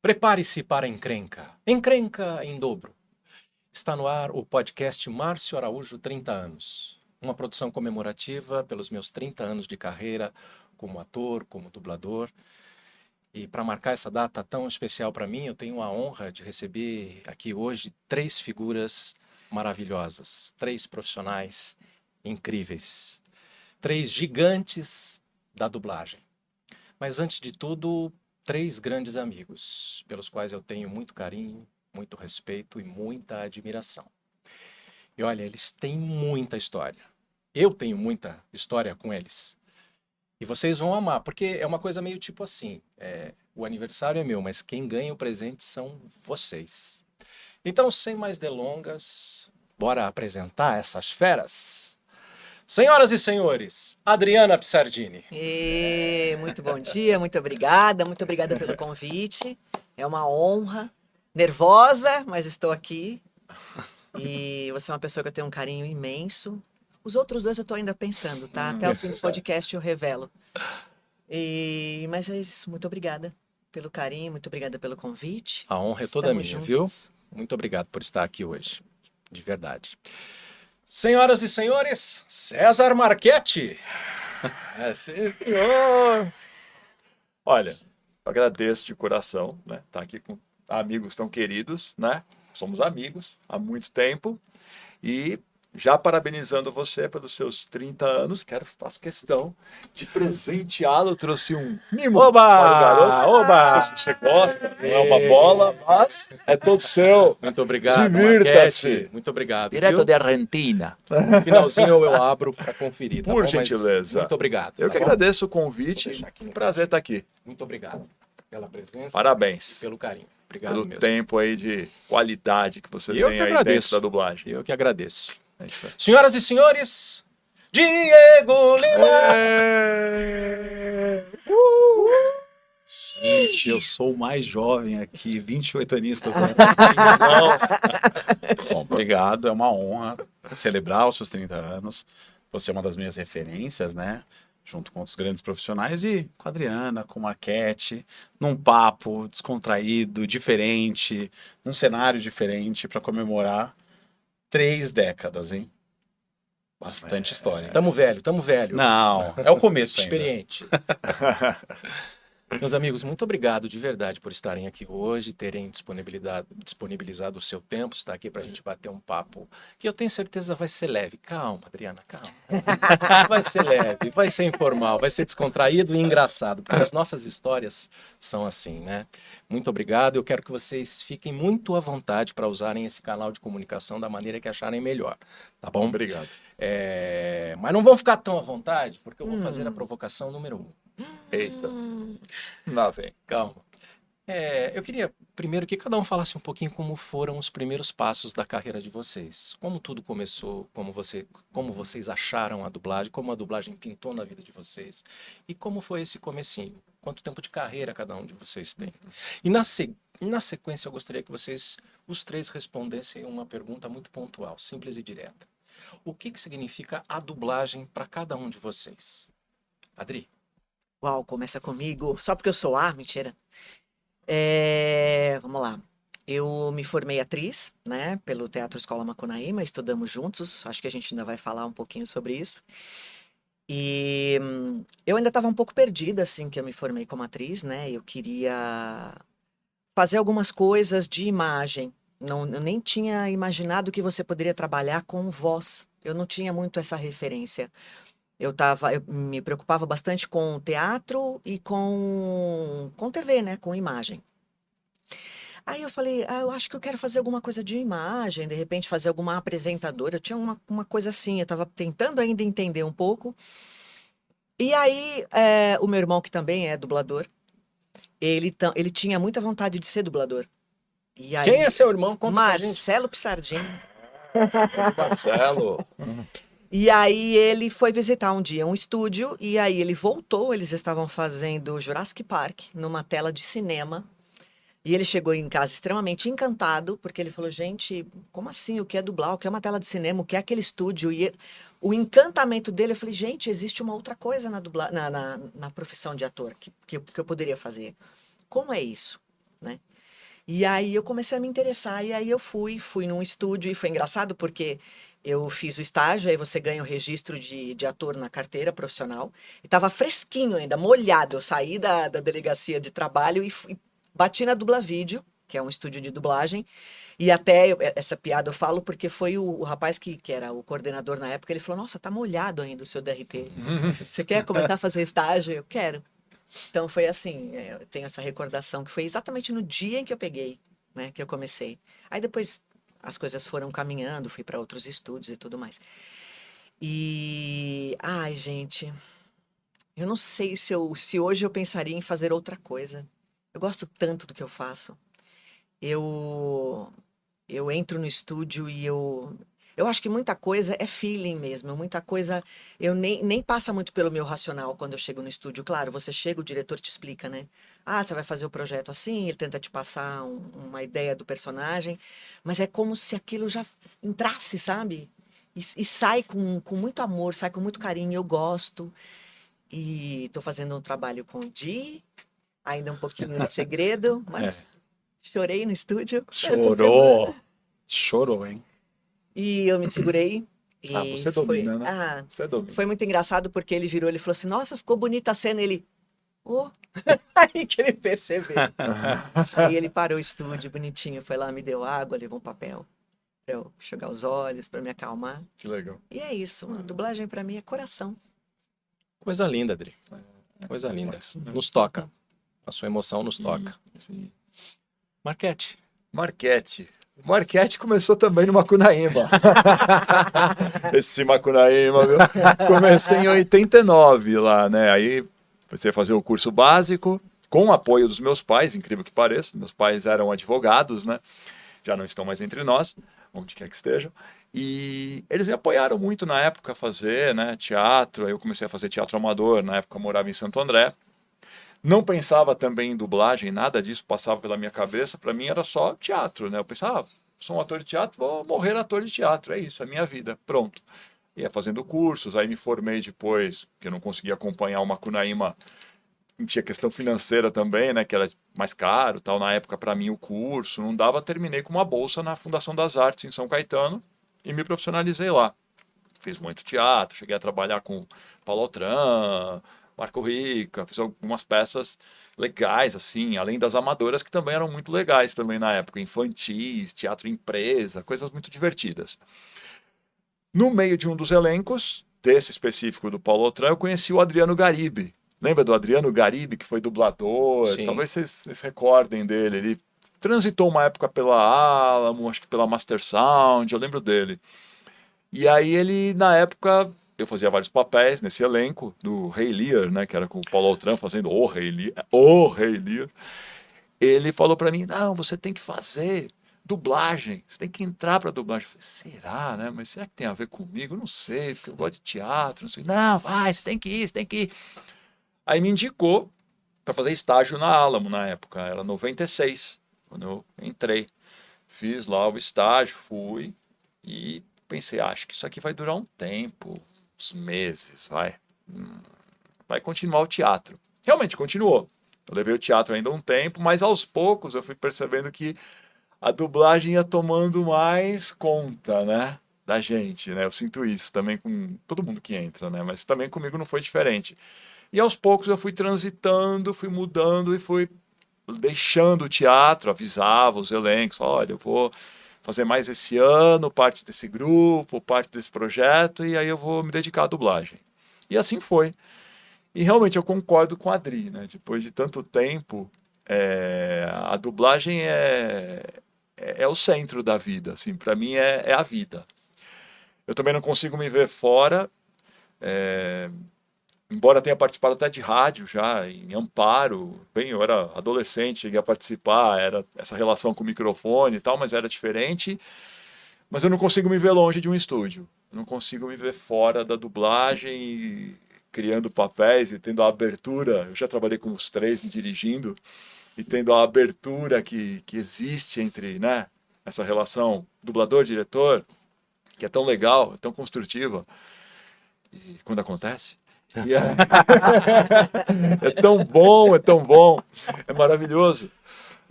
Prepare-se para a encrenca. Encrenca em dobro. Está no ar o podcast Márcio Araújo 30 anos. Uma produção comemorativa pelos meus 30 anos de carreira como ator, como dublador. E para marcar essa data tão especial para mim, eu tenho a honra de receber aqui hoje 3 figuras maravilhosas, 3 profissionais incríveis, 3 gigantes da dublagem. Mas antes de tudo, 3 grandes amigos, pelos quais eu tenho muito carinho, muito respeito e muita admiração. E olha, eles têm muita história. Eu tenho muita história com eles. E vocês vão amar, porque é uma coisa meio tipo assim, o aniversário é meu, mas quem ganha o presente são vocês. Então, sem mais delongas, bora apresentar essas feras? Senhoras e senhores, Adriana Psardini. Muito bom dia, muito obrigada pelo convite. É uma honra, nervosa, mas estou aqui. E você é uma pessoa que eu tenho um carinho imenso. Os outros 2 eu estou ainda pensando, tá? Até o fim do podcast eu revelo. Mas é isso, muito obrigada pelo carinho, muito obrigada pelo convite. A honra é toda minha, viu? Muito obrigado por estar aqui hoje, de verdade. Senhoras e senhores, César Marchetti. Sim, senhor. Olha, eu agradeço de coração, né? Tá aqui com amigos tão queridos, né? Somos amigos há muito tempo e já parabenizando você pelos seus 30 anos, faço questão de presenteá-lo. Trouxe um mimo para o garoto. Oba! Não sei se você gosta, não é uma bola, mas é todo seu. Muito obrigado, Divirta-se. Marchetti. Muito obrigado. Direto viu? de Argentina. No finalzinho eu abro para conferir, tá Por bom? Mas gentileza. muito obrigado. Eu tá que bom? agradeço o Vou convite. deixar aqui no Prazer estar aqui. Muito obrigado pela presença Parabéns. e pelo carinho. Obrigado Pelo mesmo. tempo aí de qualidade que você Eu tem que aí agradeço. dentro da dublagem. Eu que agradeço. É isso aí. Senhoras e senhores, Diego Lima! Gente, eu sou o mais jovem aqui, 28 anistas. Né? Bom, obrigado, é uma honra celebrar os seus 30 anos. Você é uma das minhas referências, né? Junto com outros grandes profissionais e com a Adriana, com o Marchetti, num papo descontraído, diferente, num cenário diferente para comemorar 3 décadas, hein? Bastante história. Tamo velho. Não, é o começo ainda. Experiente. Meus amigos, muito obrigado de verdade por estarem aqui hoje, terem disponibilizado o seu tempo, estar aqui para a gente bater um papo que eu tenho certeza vai ser leve. Calma, Adriana, calma. Vai ser leve, vai ser informal, vai ser descontraído e engraçado, porque as nossas histórias são assim, né? Muito obrigado, eu quero que vocês fiquem muito à vontade para usarem esse canal de comunicação da maneira que acharem melhor, tá bom? Obrigado. Mas não vão ficar tão à vontade, porque eu vou fazer a provocação número 1. Eita. Lá vem. Calma. Eu queria primeiro que cada um falasse um pouquinho como foram os primeiros passos da carreira de vocês. Como tudo começou, como vocês acharam a dublagem, como a dublagem pintou na vida de vocês. E como foi esse comecinho. Quanto tempo de carreira cada um de vocês tem. E na sequência eu gostaria que vocês, os 3, respondessem uma pergunta muito pontual, simples e direta. O que significa a dublagem para cada um de vocês? Adri? Uau, começa comigo. Só porque eu sou mentira. Vamos lá. Eu me formei atriz, né, pelo Teatro Escola Macunaíma, estudamos juntos, acho que a gente ainda vai falar um pouquinho sobre isso. E eu ainda estava um pouco perdida, assim, que eu me formei como atriz, né, eu queria fazer algumas coisas de imagem. Eu nem tinha imaginado que você poderia trabalhar com voz, eu não tinha muito essa referência. Eu me preocupava bastante com teatro e com TV, né? Com imagem. Aí eu falei, eu acho que eu quero fazer alguma coisa de imagem, de repente fazer alguma apresentadora. Eu tinha uma coisa assim, eu estava tentando ainda entender um pouco. E aí, o meu irmão, que também é dublador, ele tinha muita vontade de ser dublador. E aí, Quem é seu irmão? Conta pra gente. Marcelo Psardini. Marcelo. E aí ele foi visitar um dia um estúdio e aí ele voltou, eles estavam fazendo Jurassic Park numa tela de cinema. E ele chegou em casa extremamente encantado, porque ele falou, gente, como assim? O que é dublar? O que é uma tela de cinema? O que é aquele estúdio? E o encantamento dele, eu falei, gente, existe uma outra coisa na profissão de ator que eu poderia fazer. Como é isso? né? E aí eu comecei a me interessar, e aí eu fui num estúdio, e foi engraçado porque eu fiz o estágio, aí você ganha o registro de ator na carteira profissional, e tava fresquinho ainda, molhado. Eu saí da delegacia de trabalho e bati na Dubla Vídeo, que é um estúdio de dublagem, e até essa piada eu falo porque foi o rapaz que era o coordenador na época, ele falou, nossa, tá molhado ainda o seu DRT. Você quer começar a fazer estágio? Eu quero. Então foi assim, eu tenho essa recordação que foi exatamente no dia em que eu peguei, né, que eu comecei. Aí depois as coisas foram caminhando, fui para outros estúdios e tudo mais. E, ai, gente, eu não sei se hoje eu pensaria em fazer outra coisa. Eu gosto tanto do que eu faço. Eu eu entro no estúdio e eu acho que muita coisa é feeling mesmo, muita coisa eu nem passa muito pelo meu racional quando eu chego no estúdio. Claro, você chega, o diretor te explica, né? Ah, você vai fazer o projeto assim, ele tenta te passar uma ideia do personagem, mas é como se aquilo já entrasse, sabe? E sai com muito amor, sai com muito carinho, eu gosto. E tô fazendo um trabalho com o Di, ainda um pouquinho de segredo, mas chorei no estúdio essa semana. Chorou, hein? E eu me segurei. Ah, E você domina, né? ah, Você domina. foi muito engraçado porque ele virou, ele falou assim, nossa, ficou bonita a cena. Ele, oh, aí que ele percebeu. Aí ele parou o estúdio bonitinho, foi lá, me deu água, levou um papel pra eu enxugar os olhos, pra me acalmar. Que legal. E é isso, a dublagem pra mim é coração. Coisa linda, Adri. Coisa linda. Nos toca. A sua emoção nos toca. Sim. Marquete. Marquete. Marquete começou também no Macunaíma. Esse Macunaíma, viu? Comecei em 89 lá, né? Aí comecei a fazer o curso básico, com o apoio dos meus pais, incrível que pareça. Meus pais eram advogados, né? Já não estão mais entre nós, onde quer que estejam. E eles me apoiaram muito na época a fazer, né, teatro. Aí eu comecei a fazer teatro amador, na época eu morava em Santo André. Não pensava também em dublagem, nada disso passava pela minha cabeça. Para mim era só teatro, né? Eu pensava, sou um ator de teatro, vou morrer ator de teatro, é isso, é minha vida, pronto. Ia fazendo cursos, aí me formei depois, porque eu não conseguia acompanhar o Macunaíma, tinha questão financeira também, né, que era mais caro, tal, na época para mim o curso não dava, terminei com uma bolsa na Fundação das Artes em São Caetano e me profissionalizei lá. Fiz muito teatro, cheguei a trabalhar com Paulo Autran, Marco Rica, fiz algumas peças legais, assim, além das amadoras, que também eram muito legais também na época, infantis, teatro empresa, coisas muito divertidas. No meio de um dos elencos, desse específico do Paulo Autran, eu conheci o Adriano Garibe. Lembra do Adriano Garibe, que foi dublador? Sim. Talvez vocês recordem dele. Ele transitou uma época pela Alamo, acho que pela Master Sound, eu lembro dele. E aí ele, na época, eu fazia vários papéis nesse elenco do Rei Lear, né, que era com o Paulo Autran fazendo o Rei Lear. Ele falou para mim, não, você tem que fazer dublagem, você tem que entrar para dublagem. Eu falei, será, né? Mas será que tem a ver comigo? Eu não sei, porque eu gosto de teatro, não sei. Não, vai, você tem que ir, você tem que ir. Aí me indicou para fazer estágio na Alamo na época, era 96, quando eu entrei. Fiz lá o estágio, fui e pensei, acho que isso aqui vai durar um tempo, uns meses, vai continuar o teatro. Realmente continuou. Eu levei o teatro ainda um tempo, mas aos poucos eu fui percebendo que a dublagem ia tomando mais conta, né, da gente, né? Eu sinto isso também com todo mundo que entra, né? Mas também comigo não foi diferente. E aos poucos eu fui transitando, fui mudando e fui deixando o teatro, avisava os elencos, olha, eu vou fazer mais esse ano, parte desse grupo, parte desse projeto, e aí eu vou me dedicar à dublagem. E assim foi. E realmente eu concordo com a Adri, né? Depois de tanto tempo, a dublagem é o centro da vida, assim, para mim é a vida. Eu também não consigo me ver fora, embora tenha participado até de rádio já, em Amparo, bem, eu era adolescente, cheguei a participar, era essa relação com o microfone e tal, mas era diferente. Mas eu não consigo me ver longe de um estúdio. Eu não consigo me ver fora da dublagem, e criando papéis e tendo a abertura. Eu já trabalhei com os três, me dirigindo, e tendo a abertura que existe entre, né, essa relação dublador-diretor, que é tão legal, é tão construtiva, e quando acontece. É tão bom, é maravilhoso.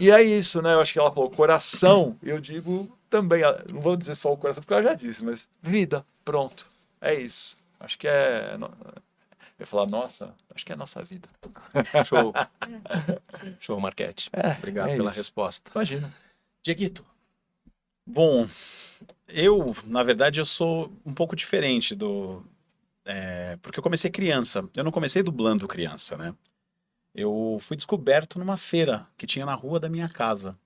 E é isso, né? Eu acho que ela falou coração, eu digo também, não vou dizer só o coração, porque ela já disse, mas vida, pronto. É isso. Acho que é. Eu ia falar, nossa, acho que é a nossa vida. Show. Show, Marquete. É, Obrigado é pela isso. resposta. Imagina. Dieguito. Bom, na verdade, eu sou um pouco diferente porque eu comecei criança. Eu não comecei dublando criança, né? Eu fui descoberto numa feira que tinha na rua da minha casa.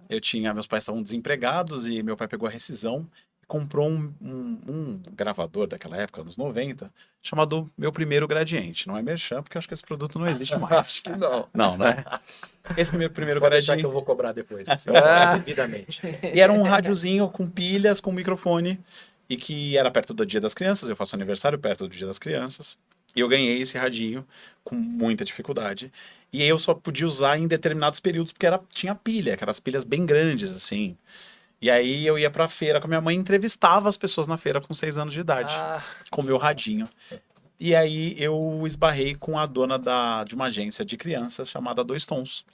Meus pais estavam desempregados e meu pai pegou a rescisão e comprou um gravador daquela época, anos 90, chamado Meu Primeiro Gradiente. Não é merchan, porque eu acho que esse produto não existe mais. Acho que não. Não, né? Esse meu primeiro Pode deixar Gradiente. que eu vou cobrar depois. Devidamente. E era um rádiozinho com pilhas, com microfone, e que era perto do Dia das Crianças. Eu faço aniversário perto do Dia das Crianças. E eu ganhei esse radinho com muita dificuldade. E aí eu só podia usar em determinados períodos, porque tinha pilha, aquelas pilhas bem grandes, assim. E aí eu ia pra feira com a minha mãe e entrevistava as pessoas na feira com 6 anos de idade, com o meu radinho. E aí eu esbarrei com a dona de uma agência de crianças chamada Dois Tons,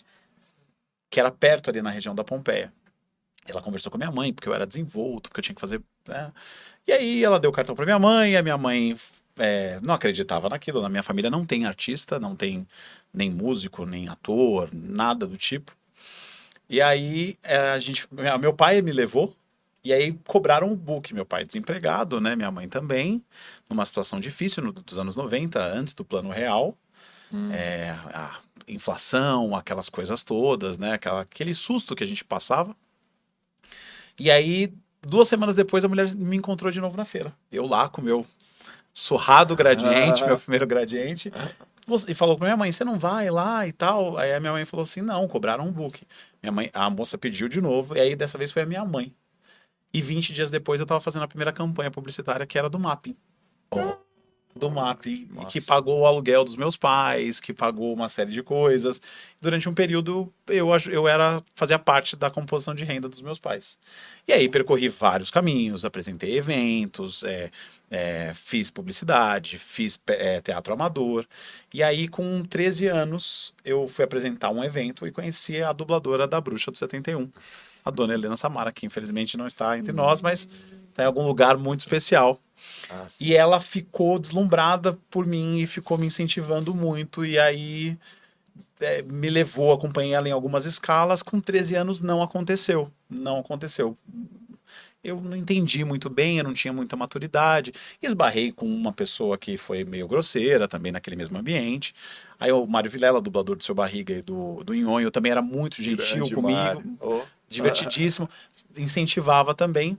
que era perto ali na região da Pompeia. Ela conversou com a minha mãe, porque eu era desenvolto, porque eu tinha que fazer, né? E aí ela deu o cartão pra minha mãe, e a minha mãe não acreditava naquilo. Na minha família não tem artista, não tem nem músico, nem ator, nada do tipo. E aí meu pai me levou, e aí cobraram o book. Meu pai desempregado, né? Minha mãe também, numa situação difícil dos anos 90, antes do Plano Real. A inflação, aquelas coisas todas, né? Aquele susto que a gente passava. E aí, 2 semanas depois, a mulher me encontrou de novo na feira. Eu lá com o meu surrado gradiente, meu primeiro gradiente, e falou pra minha mãe, você não vai lá e tal? Aí a minha mãe falou assim, não, cobraram um book. A moça pediu de novo, e aí dessa vez foi a minha mãe. E 20 dias depois eu tava fazendo a primeira campanha publicitária, que era do Mapping. Do Mapping, e que pagou o aluguel dos meus pais, que pagou uma série de coisas. Durante um período eu fazia parte da composição de renda dos meus pais. E aí percorri vários caminhos, apresentei eventos, fiz publicidade, fiz teatro amador. E aí com 13 anos eu fui apresentar um evento e conheci a dubladora da Bruxa do 71, a dona Helena Samara, que infelizmente não está entre nós, mas está em algum lugar muito especial. E ela ficou deslumbrada por mim e ficou me incentivando muito. E aí me levou, acompanhei ela em algumas escalas. Com 13 anos não aconteceu. Não aconteceu. Eu não entendi muito bem, eu não tinha muita maturidade. Esbarrei com uma pessoa que foi meio grosseira também naquele mesmo ambiente. Aí o Mário Vilela, dublador do Seu Barriga e do Nhonho, também era muito gentil Grande comigo. Mário. Divertidíssimo. Incentivava também.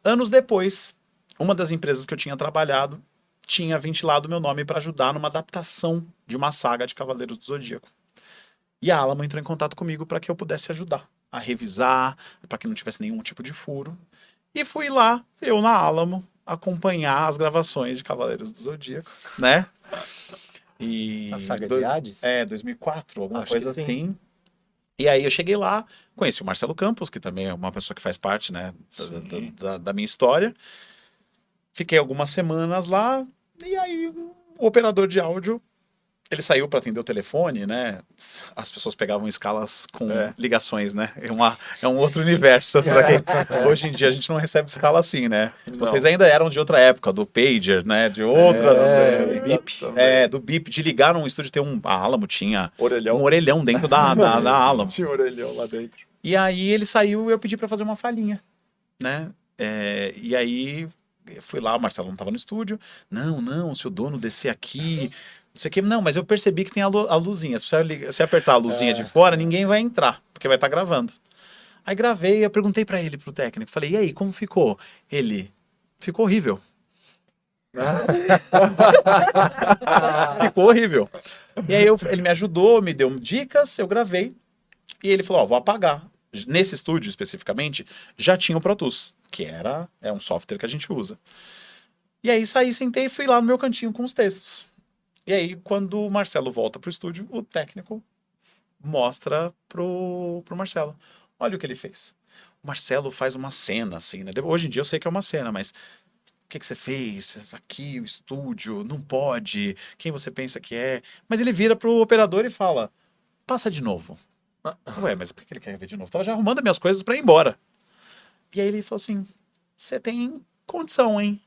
Anos depois, uma das empresas que eu tinha trabalhado tinha ventilado meu nome para ajudar numa adaptação de uma saga de Cavaleiros do Zodíaco. E a Alamo entrou em contato comigo para que eu pudesse ajudar a revisar, para que não tivesse nenhum tipo de furo. E fui lá, eu na Alamo, acompanhar as gravações de Cavaleiros do Zodíaco, né? E A saga de Hades? 2004, alguma Acho coisa que sim. assim. E aí eu cheguei lá, conheci o Marcelo Campos, que também é uma pessoa que faz parte, né, da minha história. Fiquei algumas semanas lá, e aí o operador de áudio, ele saiu para atender o telefone, né? As pessoas pegavam escalas com ligações, né? É um outro universo. Hoje em dia a gente não recebe escala assim, né? Não. Vocês ainda eram de outra época, do pager, né? De outras... bip. do bip, de ligar num estúdio, a Alamo tinha Orelhão. um orelhão dentro da Alamo. Tinha um orelhão lá dentro. E aí ele saiu e eu pedi para fazer uma falhinha, né? E aí fui lá, o Marcelo não estava no estúdio. Não, se o dono descer aqui, não sei o que. Não, mas eu percebi que tem a luzinha. Se você apertar a luzinha de fora, ninguém vai entrar, porque vai estar gravando. Aí gravei, eu perguntei para ele, pro técnico, falei, e aí, como ficou? Ele, ficou horrível. Ficou horrível. E aí ele me ajudou, me deu dicas, eu gravei. E ele falou, vou apagar. Nesse estúdio, especificamente, já tinha o Pro Tools, que é um software que a gente usa. E aí sentei e fui lá no meu cantinho com os textos. E aí, quando o Marcelo volta pro estúdio, o técnico mostra pro Marcelo. Olha o que ele fez. O Marcelo faz uma cena, assim, né? Hoje em dia eu sei que é uma cena, mas... O que você fez? Aqui, o estúdio, não pode. Quem você pensa que é? Mas ele vira pro operador e fala, passa de novo. Ué, mas por que ele quer ver de novo? Tava já arrumando as minhas coisas pra ir embora. E aí ele falou assim, você tem condição, hein?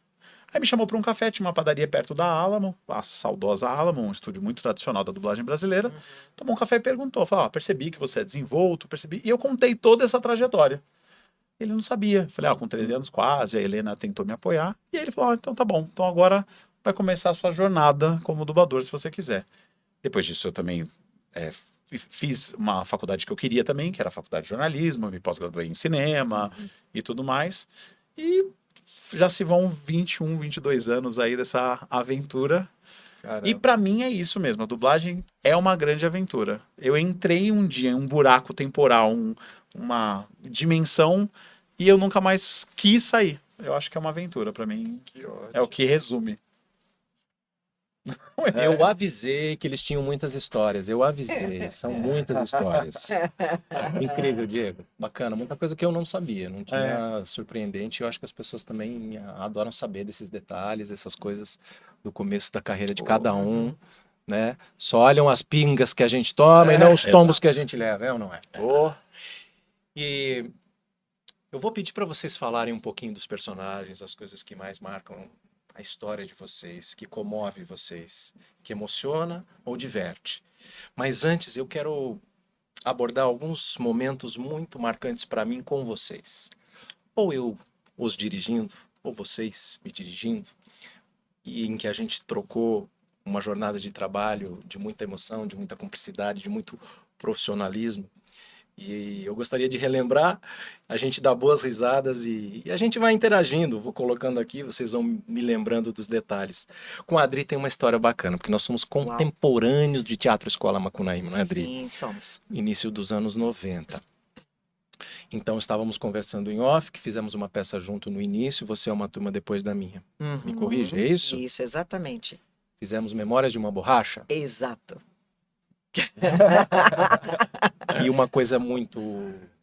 Aí me chamou pra um café, tinha uma padaria perto da Alamo, a saudosa Alamo, um estúdio muito tradicional da dublagem brasileira. Tomou um café e perguntou, falou, percebi que você é desenvolto, percebi. E eu contei toda essa trajetória. Ele não sabia. Falei, com 13 anos quase, a Helena tentou me apoiar. E aí ele falou, então tá bom, então agora vai começar a sua jornada como dublador, se você quiser. Depois disso eu também fiz uma faculdade que eu queria também, que era a faculdade de jornalismo, me pós-graduei em cinema e tudo mais. E já se vão 21, 22 anos aí dessa aventura. Caramba. E pra mim é isso mesmo, a dublagem é uma grande aventura. Eu entrei um dia em um buraco temporal, uma dimensão, e eu nunca mais quis sair. Eu acho que é uma aventura, pra mim, Que ótimo. é o que resume. Eu avisei que eles tinham muitas histórias. Eu avisei. São muitas histórias. Incrível, Diego. Bacana. Muita coisa que eu não sabia. Não tinha surpreendente. Eu acho que as pessoas também adoram saber desses detalhes, essas coisas do começo da carreira de cada um, né? Só olham as pingas que a gente toma e não os tombos exato. que a gente leva, é ou não é? Oh, E eu vou pedir para vocês falarem um pouquinho dos personagens, as coisas que mais marcam a história de vocês, que comove vocês, que emociona ou diverte. Mas antes eu quero abordar alguns momentos muito marcantes para mim com vocês. Ou eu os dirigindo, ou vocês me dirigindo, e em que a gente trocou uma jornada de trabalho de muita emoção, de muita cumplicidade, de muito profissionalismo. E eu gostaria de relembrar, a gente dá boas risadas e a gente vai interagindo. Vou colocando aqui, vocês vão me lembrando dos detalhes. Com a Adri tem uma história bacana, porque nós somos contemporâneos de Teatro Escola Macunaíma, não é, Adri? Sim, somos. Início dos anos 90. Então estávamos conversando em off, que fizemos uma peça junto no início, você é uma turma depois da minha. Me corrige, é isso? Isso, exatamente. Fizemos Memórias de uma Borracha. Exato. E uma coisa muito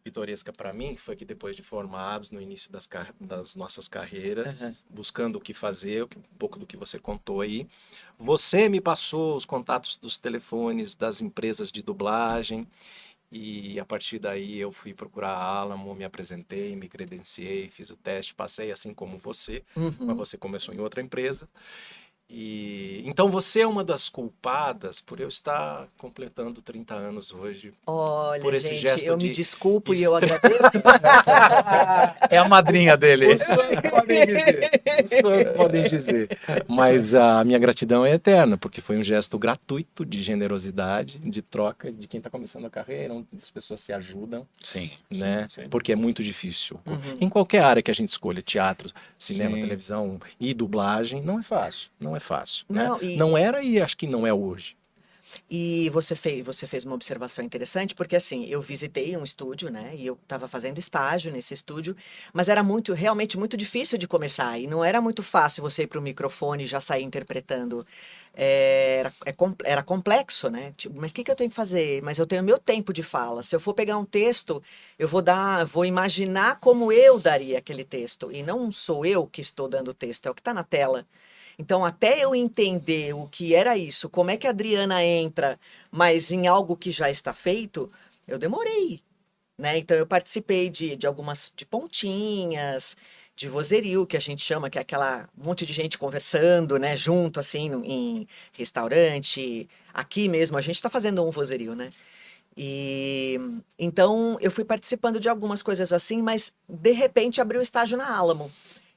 pitoresca para mim foi que depois de formados no início das nossas carreiras, buscando o que fazer, um pouco do que você contou aí, você me passou os contatos dos telefones das empresas de dublagem e a partir daí eu fui procurar a Alamo, me apresentei, me credenciei, fiz o teste, passei assim como você, mas você começou em outra empresa. E então você é uma das culpadas por eu estar completando 30 anos hoje. Olha, Por esse gente, gesto eu de me desculpo e est- eu agradeço. É a madrinha dele. Os fãs podem dizer. Os fãs podem dizer. Mas a minha gratidão é eterna, porque foi um gesto gratuito de generosidade, de troca, de quem está começando a carreira, onde as pessoas se ajudam, Sim. né? sim. Porque é muito difícil. Em qualquer área que a gente escolha, teatro, cinema, Sim. televisão e dublagem, não é fácil. Não é fácil. Né? Não, e- Não era e acho que não é hoje. E você fez uma observação interessante, porque assim, eu visitei um estúdio, né? E eu estava fazendo estágio nesse estúdio, mas era realmente muito difícil de começar. E não era muito fácil você ir para o microfone e já sair interpretando. Era complexo, né? Tipo, mas o que eu tenho que fazer? Mas eu tenho meu tempo de fala. Se eu for pegar um texto, vou imaginar como eu daria aquele texto. E não sou eu que estou dando o texto, é o que está na tela. Então, até eu entender o que era isso, como é que a Adriana entra, mas em algo que já está feito, eu demorei, né? Então, eu participei de algumas de pontinhas, de vozerio, que a gente chama, que é aquela monte de gente conversando, né? Junto, assim, em restaurante. Aqui mesmo, a gente está fazendo um vozerio, né? E então, eu fui participando de algumas coisas assim, mas de repente abriu estágio na Alamo.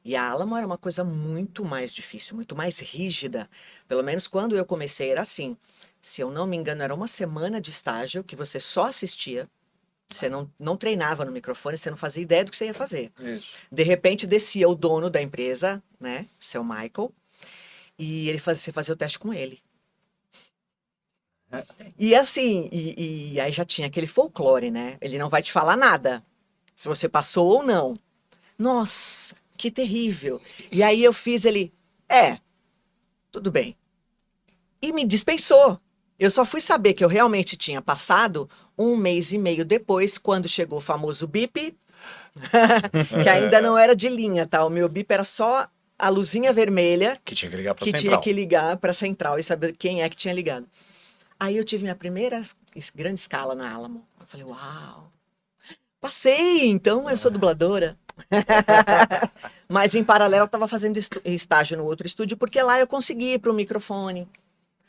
E a Alamo era uma coisa muito mais difícil, muito mais rígida. Pelo menos quando eu comecei era assim. Se eu não me engano, era uma semana de estágio que você só assistia. Você não treinava no microfone, você não fazia ideia do que você ia fazer. Isso. De repente descia o dono da empresa, né, seu Michael, e você fazia o teste com ele. E assim, e aí já tinha aquele folclore, né? Ele não vai te falar nada, se você passou ou não. Nossa, que terrível. E aí eu fiz ele, tudo bem. E me dispensou. Eu só fui saber que eu realmente tinha passado 1 mês e meio depois, quando chegou o famoso bip, que ainda não era de linha, tá? O meu bip era só a luzinha vermelha Que tinha que ligar pra que central. tinha que ligar para a central e saber quem é que tinha ligado. Aí eu tive minha primeira grande escala na Alamo. Eu falei, uau, passei, então eu sou dubladora. Mas em paralelo eu estava fazendo estágio no outro estúdio, porque lá eu consegui ir para o microfone.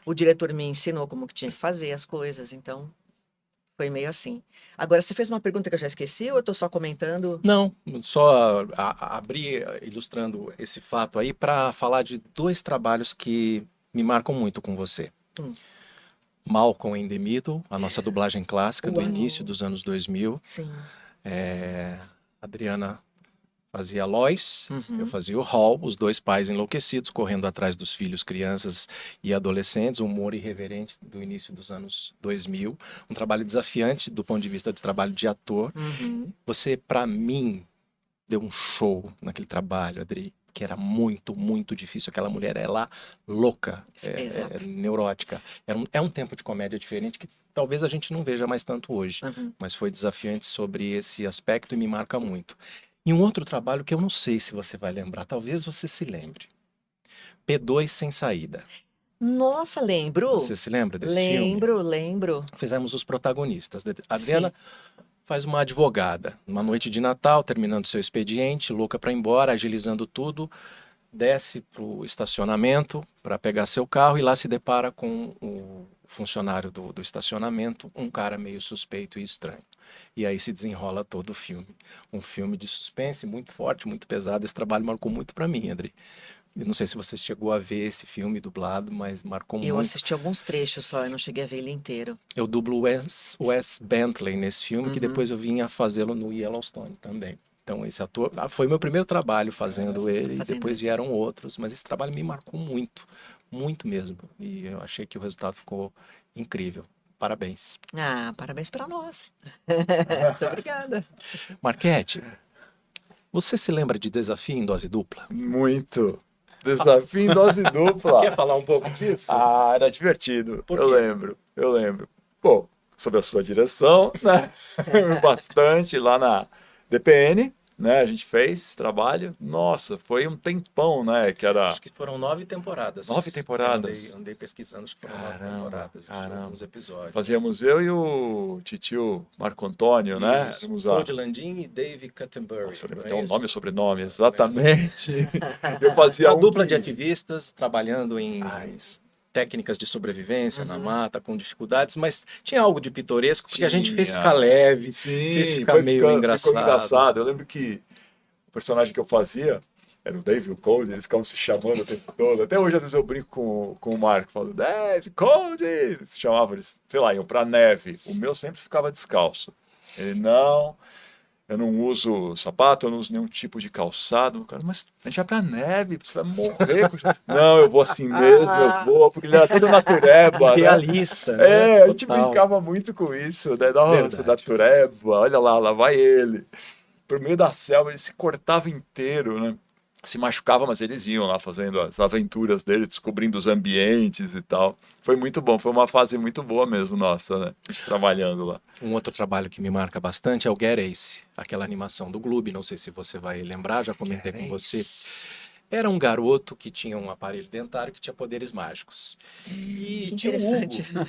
O diretor me ensinou como que tinha que fazer as coisas, então foi meio assim. Agora, você fez uma pergunta que eu já esqueci ou eu estou só comentando? Não, só abrir ilustrando esse fato aí para falar de 2 trabalhos que me marcam muito com você. Hum. Malcolm in the Middle, a nossa dublagem clássica do Uau. início dos anos 2000. Sim. A Adriana fazia Lois, Uhum. eu fazia o Hall, os 2 pais enlouquecidos correndo atrás dos filhos, crianças e adolescentes, humor irreverente do início dos anos 2000, um trabalho desafiante do ponto de vista de trabalho de ator. Uhum. Você, para mim, deu um show naquele trabalho, Adri, que era muito, muito difícil. Aquela mulher é lá louca, Exato. neurótica. É um tempo de comédia diferente que talvez a gente não veja mais tanto hoje, Uhum. mas foi desafiante sobre esse aspecto e me marca muito. E um outro trabalho que eu não sei se você vai lembrar, talvez você se lembre. P2 Sem Saída. Nossa, lembro. Você se lembra desse filme? Lembro. Fizemos os protagonistas. A Adriana faz uma advogada, numa noite de Natal, terminando seu expediente, louca para ir embora, agilizando tudo, desce para o estacionamento para pegar seu carro e lá se depara com o funcionário do estacionamento, um cara meio suspeito e estranho. E aí se desenrola todo o filme. Um filme de suspense muito forte, muito pesado. Esse trabalho marcou muito para mim, André. Eu não sei se você chegou a ver esse filme dublado, mas marcou Eu muito. assisti alguns trechos só, eu não cheguei a ver ele inteiro. Eu dublo o Wes Bentley nesse filme, que depois eu vim a fazê-lo no Yellowstone também. Então esse ator foi meu primeiro trabalho fazendo ele, e depois vieram outros, mas esse trabalho me marcou muito, muito mesmo. E eu achei que o resultado ficou incrível. Parabéns. Ah, parabéns para nós. Muito obrigada. Marquete, você se lembra de Desafio em Dose Dupla? Muito. Desafio em dose dupla. Quer falar um pouco disso? Ah, era divertido. Por Eu quê? lembro. Bom, sob a sua direção, né? Bastante lá na DPN, né? A gente fez esse trabalho. Nossa, foi um tempão, né? Que era. Acho que foram 9 temporadas. 9 temporadas? Andei pesquisando, acho que foram 9 Caramba, temporadas. caramba. Alguns episódios. Fazíamos eu e o titio Marco Antônio, né? Isso. Éramos Claude Landim e Dave Cuttenberry. Nossa, eu lembro não até é o isso? nome e o sobrenome, exatamente. Eu fazia Uma um dupla de que- ativistas trabalhando em Ah, isso. técnicas de sobrevivência na mata, com dificuldades, mas tinha algo de pitoresco, porque a gente fez Tinha. ficar leve, Sim, fez ficar foi meio ficou engraçado. engraçado. Eu lembro que o personagem que eu fazia era o Dave e o Cody, eles ficavam se chamando o tempo todo. Até hoje, às vezes, eu brinco com o Marco, falo, Dave, Cody! Eles se chamavam, eles, sei lá, iam pra neve. O meu sempre ficava descalço. Ele, não, eu não uso sapato, eu não uso nenhum tipo de calçado. Cara, mas a gente vai pra neve, você vai morrer. Não, eu vou assim mesmo, eu vou, porque ele era todo natureba, né? Realista, né? É, a gente Total. brincava muito com isso, né? Nossa, Verdade. da Tureba, olha lá vai ele. Por meio da selva, ele se cortava inteiro, né? Se machucava, mas eles iam lá fazendo as aventuras deles, descobrindo os ambientes e tal. Foi muito bom, foi uma fase muito boa mesmo, nossa, né? A gente trabalhando lá. Um outro trabalho que me marca bastante é o Get Ace, aquela animação do Gloob, não sei se você vai lembrar, já comentei com você. Era um garoto que tinha um aparelho dentário que tinha poderes mágicos. E Que tinha o interessante. Hugo.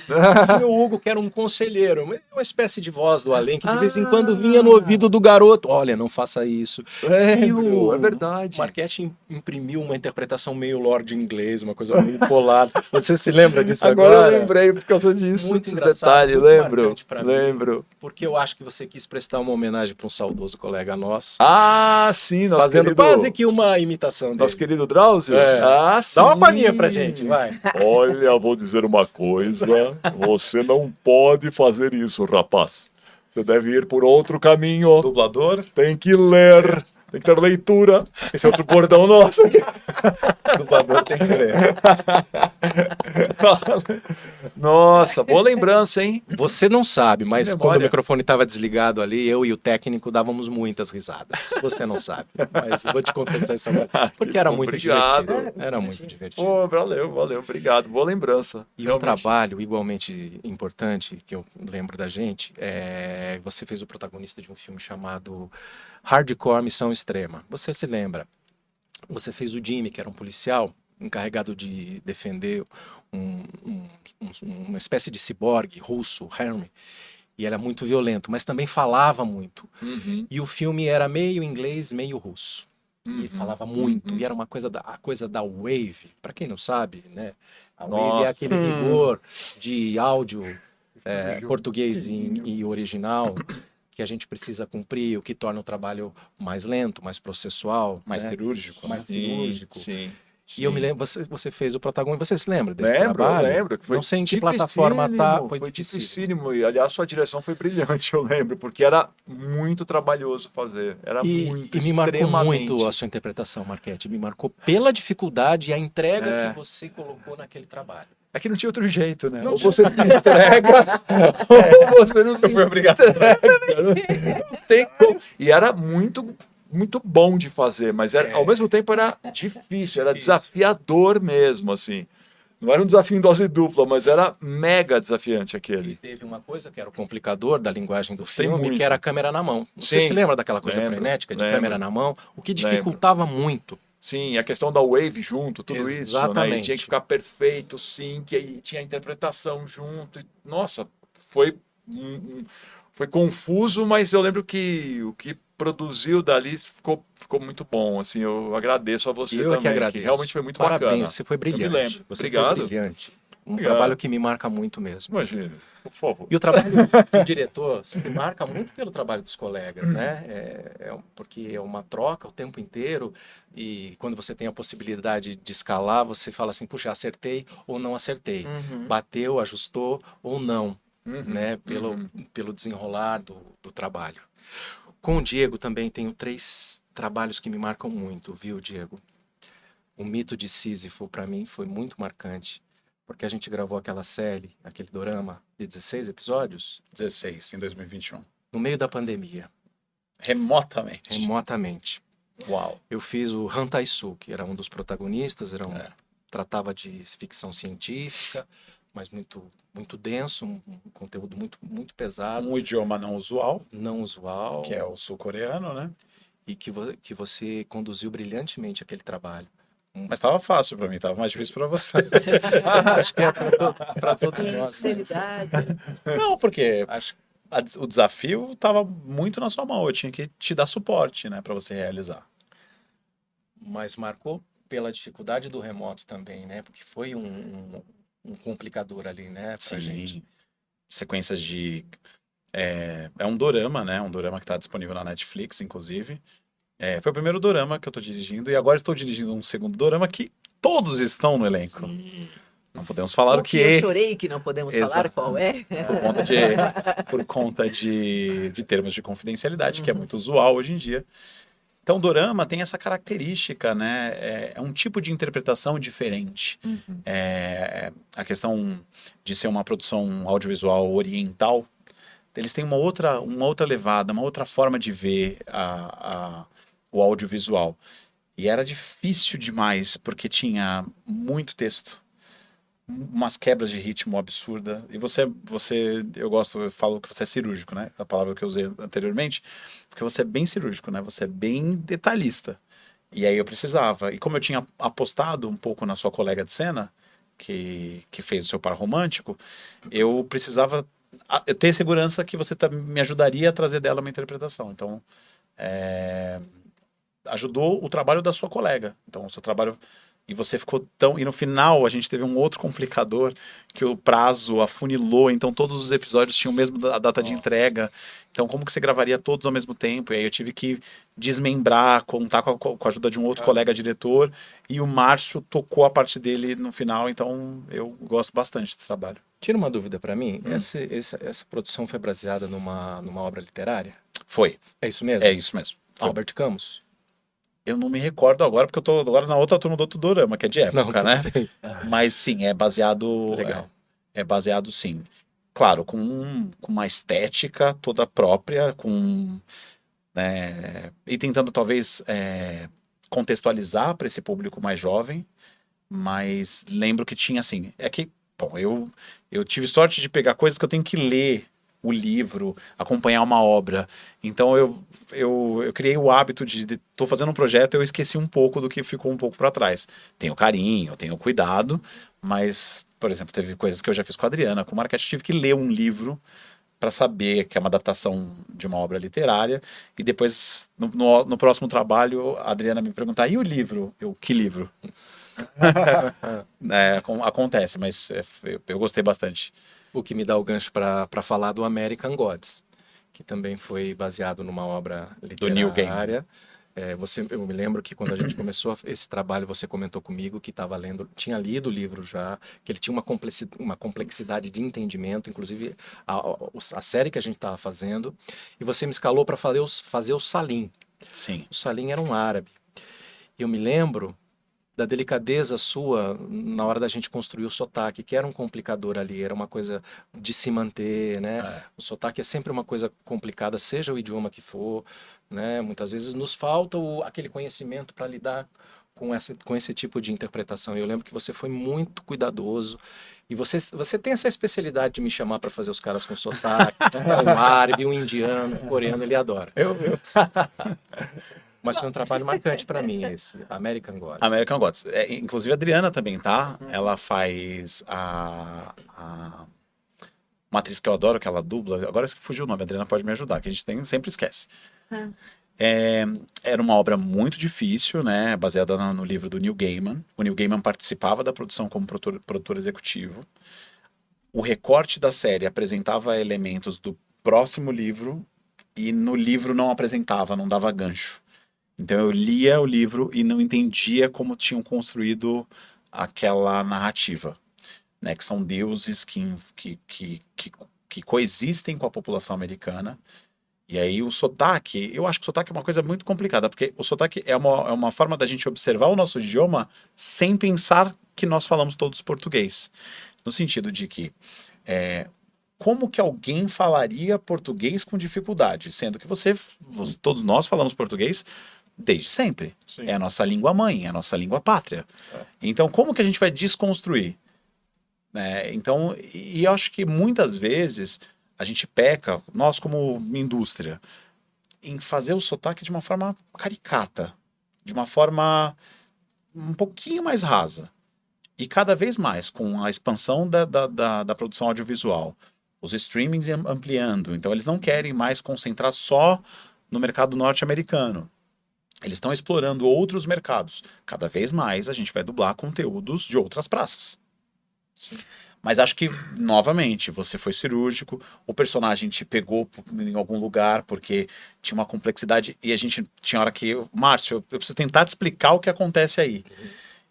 Tinha o Hugo, que era um conselheiro, uma espécie de voz do além, que de vez em quando Ah! vinha no ouvido do garoto. Olha, não faça isso. Lembro, é verdade. Marquete imprimiu uma interpretação meio Lorde inglês, uma coisa meio colada. Você se lembra disso Agora agora? eu lembrei por causa disso, Muito desse engraçado, detalhe, muito lembro, marcante pra mim. lembro. Porque eu acho que você quis prestar uma homenagem para um saudoso colega nosso. Ah, sim, nosso Fazendo querido, quase que uma imitação dele. nosso querido Drauzio. É. Ah, sim. Dá uma palhinha pra gente, vai. Olha, vou dizer uma coisa. Você não pode fazer isso, rapaz. Você deve ir por outro caminho. Dublador, Tem que ler. Tem que ter leitura. Esse é outro bordão nosso. dublador tem que ler. Nossa, boa lembrança, hein? Você não sabe, mas Que quando o memória. microfone estava desligado ali, eu e o técnico dávamos muitas risadas. Você não sabe, mas vou te confessar isso agora. Porque era muito Obrigado. divertido. Era muito divertido. Pô, valeu, obrigado. Boa lembrança. E um Realmente. trabalho igualmente importante que eu lembro da gente é você fez o protagonista de um filme chamado Hardcore Missão Extrema. Você se lembra? Você fez o Jimmy, que era um policial encarregado de defender uma espécie de ciborgue russo, Hermie, e era muito violento, mas também falava muito. Uhum. E o filme era meio inglês, meio russo. E falava muito. Uhum. E era uma coisa a coisa da wave. Para quem não sabe, né? A wave Nossa. é aquele rigor de áudio português e original que a gente precisa cumprir, o que torna o trabalho mais lento, mais processual, Mais né? cirúrgico. Mais cirúrgico. Sim. E eu me lembro, você fez o protagonista, você se lembra desse Lembro, trabalho? eu lembro. Que foi Não sei em que plataforma tá, foi difícil. dificílimo. E, aliás, sua direção foi brilhante, eu lembro, porque era muito trabalhoso fazer. Era muito, E me marcou extremamente. muito a sua interpretação, Marquete. Me marcou pela dificuldade e a entrega que você colocou naquele trabalho. É que não tinha outro jeito, né? Não Ou tinha. você se entrega, ou você não se foi obrigado. entrega. Não tem como. E era muito bom de fazer, mas ao mesmo tempo era difícil, era desafiador mesmo, assim. Não era um desafio em dose dupla, mas era mega desafiante E aquele. teve uma coisa que era o complicador da linguagem do Gostei filme, muito. que era a câmera na mão. Você Sim. se lembra daquela coisa Lembro, frenética de lembro. câmera na mão? O que dificultava muito. Sim, a questão da wave junto, tudo isso, né? E Exatamente. tinha que ficar perfeito, sim, que aí tinha a interpretação junto. Nossa, foi confuso, mas eu lembro que o que produziu dali ficou muito bom, assim, eu agradeço a você E eu também, é que agradeço. realmente foi muito Parabéns, bacana. você foi Eu me brilhante. lembro. Você Obrigado. foi brilhante. Um Obrigado. trabalho que me marca muito mesmo. Imagina, por favor. E o trabalho do diretor se marca muito pelo trabalho dos colegas, né? Porque é uma troca o tempo inteiro e quando você tem a possibilidade de escalar, você fala assim, puxa, acertei ou não acertei. Bateu, ajustou ou não, né? Pelo desenrolar do trabalho. Com o Diego também tenho 3 trabalhos que me marcam muito, viu, Diego? O Mito de Sísifo, para mim, foi muito marcante. Porque a gente gravou aquela série, aquele dorama de 16 episódios, 16, em 2021. no meio da pandemia, Remotamente. remotamente. Uau. Eu fiz o Han Tai-soo, que era um dos protagonistas, tratava de ficção científica, mas muito, muito denso, um conteúdo muito pesado, Um idioma não usual, não usual, que é o sul-coreano, né? e que você conduziu brilhantemente aquele trabalho. Mas tava fácil pra mim, tava mais difícil pra você. Acho que é para todos nós. Né? Sinceridade. Não, porque Acho o desafio tava muito na sua mão. Eu tinha que te dar suporte, né, pra você realizar. mas marcou pela dificuldade do remoto também, né? Porque foi um complicador ali, né? Pra gente. Sequências de... É um dorama, né? Um dorama que tá disponível na Netflix, inclusive. Foi o primeiro dorama que eu tô dirigindo. E agora estou dirigindo um segundo dorama que todos estão no elenco. Não podemos falar o que eu é... chorei que não podemos falar Exato. qual é. Por conta de termos de confidencialidade, que é muito usual hoje em dia. Então, o dorama tem essa característica, né? É um tipo de interpretação diferente. A questão de ser uma produção audiovisual oriental, eles têm uma outra levada, uma outra forma de ver o audiovisual. E era difícil demais, porque tinha muito texto, umas quebras de ritmo absurda. E eu falo que você é cirúrgico, né? A palavra que eu usei anteriormente, porque você é bem cirúrgico, né? Você é bem detalhista. E aí eu precisava. E como eu tinha apostado um pouco na sua colega de cena, que fez o seu par romântico, eu precisava ter segurança que você me ajudaria a trazer dela uma interpretação. Então, ajudou o trabalho da sua colega. Então, o seu trabalho... E você ficou tão... E no final, a gente teve um outro complicador, que o prazo afunilou, então todos os episódios tinham mesmo a data de entrega. Então, como que você gravaria todos ao mesmo tempo? E aí eu tive que desmembrar, contar com a ajuda de um outro colega diretor, e o Márcio tocou a parte dele no final, então eu gosto bastante desse trabalho. Tira uma dúvida para mim. Essa produção foi baseada numa obra literária? Foi. É isso mesmo? É isso mesmo. Foi. Albert Camus? Eu não me recordo agora, porque eu tô agora na outra turma do outro dorama, que é de época, tudo né? bem. Mas sim, é baseado... Legal. É baseado, sim. Claro, com uma estética toda própria, né, e tentando talvez contextualizar para esse público mais jovem, mas lembro que tinha assim... É que, bom, eu tive sorte de pegar coisas que eu tenho que ler o livro, acompanhar uma obra. Então eu criei o hábito de tô fazendo um projeto, eu esqueci um pouco do que ficou um pouco para trás. Tenho carinho, tenho cuidado, mas, por exemplo, teve coisas que eu já fiz com a Adriana, com o Marquete, tive que ler um livro para saber que é uma adaptação de uma obra literária, e depois, no próximo trabalho, a Adriana me perguntar, e o livro? Que livro? Acontece, mas eu gostei bastante. O que me dá o gancho para falar do American Gods, que também foi baseado numa obra Do Neil Gaiman. literária. Eu me lembro que quando a gente começou esse trabalho, você comentou comigo que tinha lido o livro já, que ele tinha uma complexidade de entendimento, inclusive a série que a gente estava fazendo, e você me escalou para fazer o Salim. Sim. O Salim era um árabe. Eu me lembro da delicadeza sua na hora da gente construir o sotaque, que era um complicador ali, era uma coisa de se manter, né? O sotaque é sempre uma coisa complicada, seja o idioma que for, né? Muitas vezes nos falta aquele conhecimento para lidar com esse tipo de interpretação. Eu lembro que você foi muito cuidadoso e você tem essa especialidade de me chamar para fazer os caras com sotaque, um árabe, um indiano, um coreano, ele adora. Mas foi um trabalho marcante para mim esse, American Gods. American Gods. Inclusive a Adriana também, tá? Ela faz uma atriz que eu adoro, que ela dubla. Agora fugiu o nome, a Adriana pode me ajudar, que a gente sempre esquece. Era uma obra muito difícil, né? Baseada no livro do Neil Gaiman. O Neil Gaiman participava da produção como produtor executivo. O recorte da série apresentava elementos do próximo livro e no livro não apresentava, não dava gancho. Então eu lia o livro e não entendia como tinham construído aquela narrativa, né? Que são deuses que coexistem com a população americana. E aí o sotaque, eu acho que o sotaque é uma coisa muito complicada, porque o sotaque é uma forma da gente observar o nosso idioma sem pensar que nós falamos todos português. No sentido de que como que alguém falaria português com dificuldade, sendo que todos nós falamos português desde sempre. Sim. É a nossa língua mãe, é a nossa língua pátria. Então, como que a gente vai desconstruir? Então, e eu acho que muitas vezes a gente peca, nós como indústria, em fazer o sotaque de uma forma caricata, de uma forma um pouquinho mais rasa. E cada vez mais, com a expansão da produção audiovisual, os streamings ampliando, então eles não querem mais concentrar só no mercado norte-americano. Eles estão explorando outros mercados. Cada vez mais a gente vai dublar conteúdos de outras praças. Sim. Mas acho que, novamente, você foi cirúrgico, o personagem te pegou em algum lugar porque tinha uma complexidade e a gente tinha hora que... Márcio, eu preciso tentar te explicar o que acontece aí.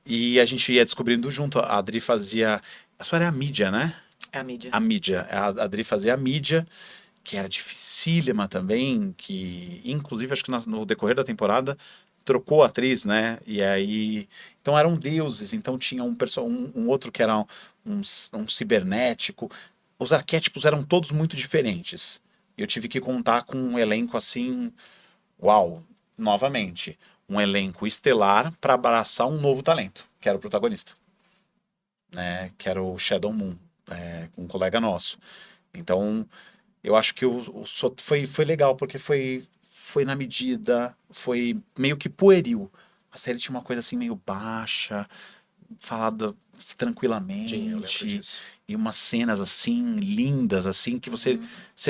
E a gente ia descobrindo junto. A Adri fazia... A sua era a mídia, né? É a mídia. A mídia. A Adri fazia a mídia, que era dificílima também, que inclusive acho que no decorrer da temporada trocou a atriz, né? E aí... Então eram deuses, então tinha um outro que era um cibernético. Os arquétipos eram todos muito diferentes. Eu tive que contar com um elenco assim... Uau! Novamente, um elenco estelar para abraçar um novo talento, que era o protagonista. Né? Que era o Shadow Moon, um colega nosso. Então... Eu acho que foi legal, porque foi na medida, foi meio que pueril. A série tinha uma coisa assim meio baixa, falada tranquilamente. Sim, eu lembro disso. E umas cenas assim, lindas, assim, que você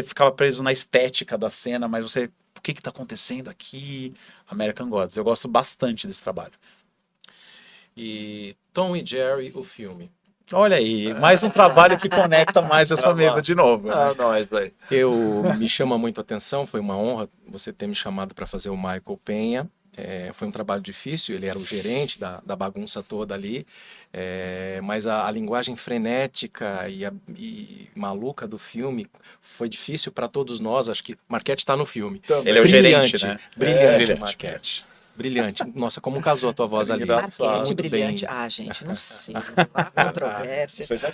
ficava preso na estética da cena, mas o que está acontecendo aqui? American Gods. Eu gosto bastante desse trabalho. E Tom e Jerry, o filme. Olha aí, mais um trabalho que conecta mais essa mesa de novo. Né? Não, é isso aí. Me chama muito a atenção, foi uma honra você ter me chamado para fazer o Michael Penha. Foi um trabalho difícil, ele era o gerente da bagunça toda ali, mas a linguagem frenética e maluca do filme foi difícil para todos nós. Acho que Marquete está no filme. Também. Ele é o gerente, né? Brilhante, Marquete. Brilhante. Nossa, como casou a tua voz ali. Engraçado. Marquete Muito brilhante. bem. Ah, gente, não sei. Há controvérsia. Você já...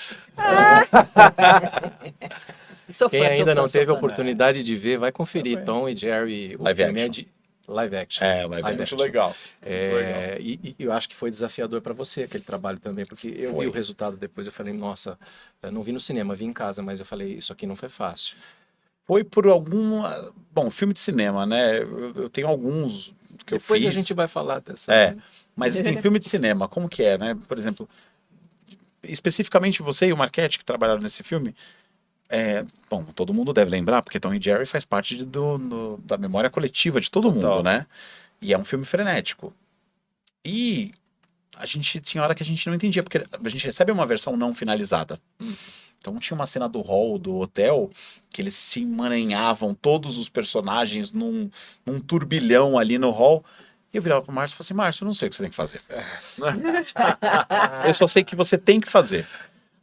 Sou Quem fã, ainda sou não fã, sou teve a fã. oportunidade de ver, vai conferir Também. Tom e Jerry. O Live filme action. Live action. Live Muito action. legal. Muito legal. E eu acho que foi desafiador para você aquele trabalho também, porque eu Foi. vi o resultado depois, eu falei, nossa, eu não vi no cinema, vi em casa, mas eu falei, isso aqui não foi fácil. Foi por algum... Bom, filme de cinema, né? Eu tenho alguns que eu Depois fiz. a gente vai falar dessa. Mas em filme de cinema, como que é, né? Por exemplo, especificamente você e o Marquette que trabalharam nesse filme, bom, todo mundo deve lembrar, porque Tom e Jerry faz parte da memória coletiva de todo Total. mundo, né? E é um filme frenético. E a gente tinha hora que a gente não entendia, porque a gente recebe uma versão não finalizada. Então tinha uma cena do hall, do hotel, que eles se emaranhavam, todos os personagens num turbilhão ali no hall. E eu virava pro Márcio e falava assim, Márcio, eu não sei o que você tem que fazer. Eu só sei que você tem que fazer.